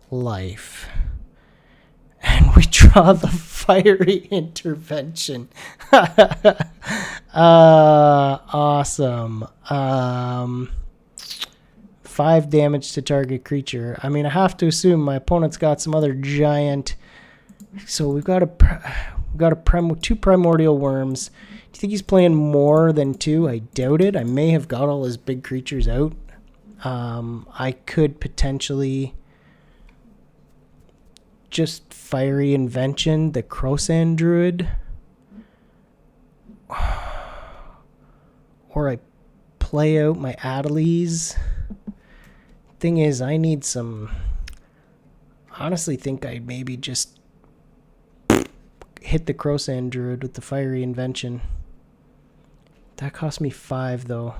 life. And we draw the Fiery Intervention. Awesome. 5 damage to target creature. I mean, I have to assume my opponent's got some other giant. So we've got 2 primordial worms. Do you think he's playing more than 2? I doubt it. I may have got all his big creatures out. I could potentially just Fiery Invention the Crowsand Druid. Or I play out my Adelies. Thing is, I need some... Honestly think I'd maybe just hit the Crowsand Druid with the Fiery Invention. That cost me 5, though.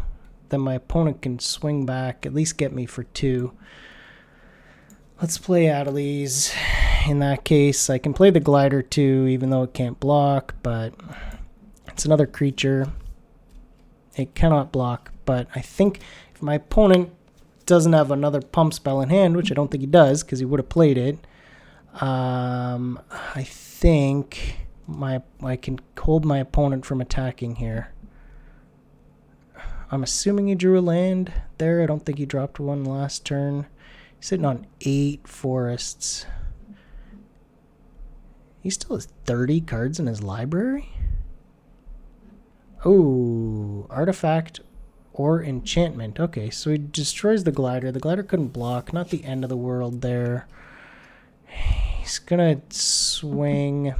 Then my opponent can swing back, at least get me for 2. Let's play Adelies. In that case, I can play the Glider too, even though it can't block, but it's another creature. It cannot block, but I think if my opponent doesn't have another pump spell in hand, which I don't think he does because he would have played it, I think I can hold my opponent from attacking here. I'm assuming he drew a land there. I don't think he dropped one last turn. He's sitting on 8 forests. He still has 30 cards in his library? Oh, artifact or enchantment. Okay, so he destroys the Glider. The Glider couldn't block. Not the end of the world there. He's gonna swing.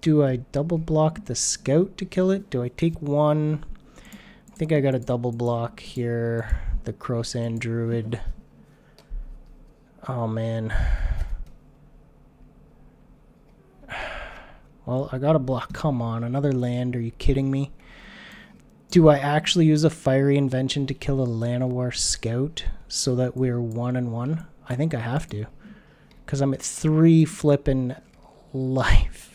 Do I double block the Scout to kill it? Do I take one? I think I got a double block here. The Crowsand Druid. Oh, man. Well, I got a block. Come on, another land. Are you kidding me? Do I actually use a Fiery Invention to kill a Llanowar Scout so that we're 1-1? I think I have to. Because I'm at 3 flipping life.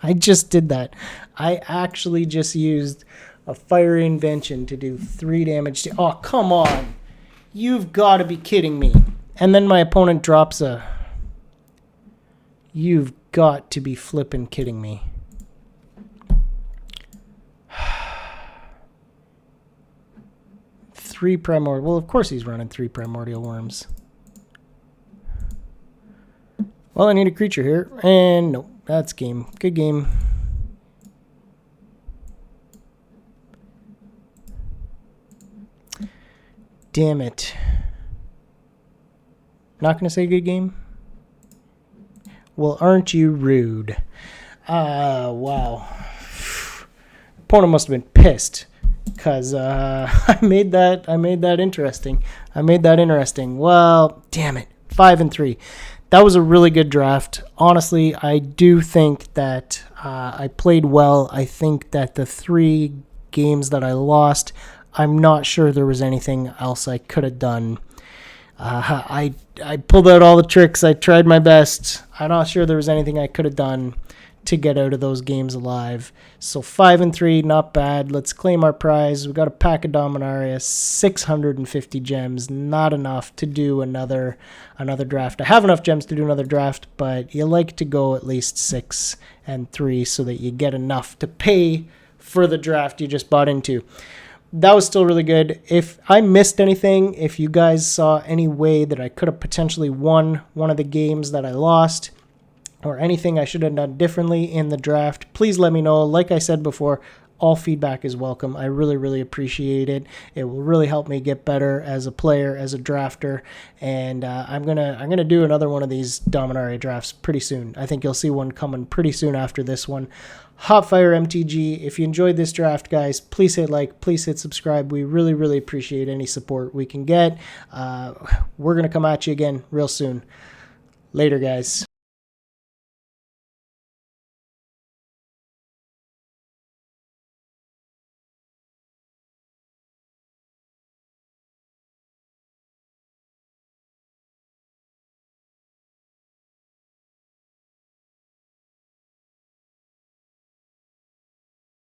I just did that. I actually just used a Fiery Invention to do 3 damage to... Oh, come on. You've got to be kidding me. And then my opponent drops a... You've got to be flipping kidding me. 3 primordial. Well, of course he's running 3 primordial worms. Well, I need a creature here. And no, that's game. Good game. Damn it. Not going to say good game? Well, aren't you rude? Wow. Opponent must have been pissed. Because I made that interesting. Well, damn it. 5-3. That was a really good draft. Honestly, I do think that I played well. I think that the 3 games that I lost, I'm not sure there was anything else I could have done. I pulled out all the tricks. I tried my best. I'm not sure there was anything I could have done to get out of those games alive. So 5-3, not bad. Let's claim our prize. We got a pack of Dominaria, 650 gems. Not enough to do another draft. I have enough gems to do another draft, but you like to go at least 6-3 so that you get enough to pay for the draft you just bought into. That was still really good. If I missed anything, if you guys saw any way that I could have potentially won one of the games that I lost, or anything I should have done differently in the draft, please let me know. Like I said before, all feedback is welcome. I really, really appreciate it. It will really help me get better as a player, as a drafter, and I'm gonna do another one of these Dominaria drafts pretty soon. I think you'll see one coming pretty soon after this one. Hotfire MTG. If you enjoyed this draft, guys, please hit like, please hit subscribe. We really, really appreciate any support we can get. We're gonna come at you again real soon. Later, guys.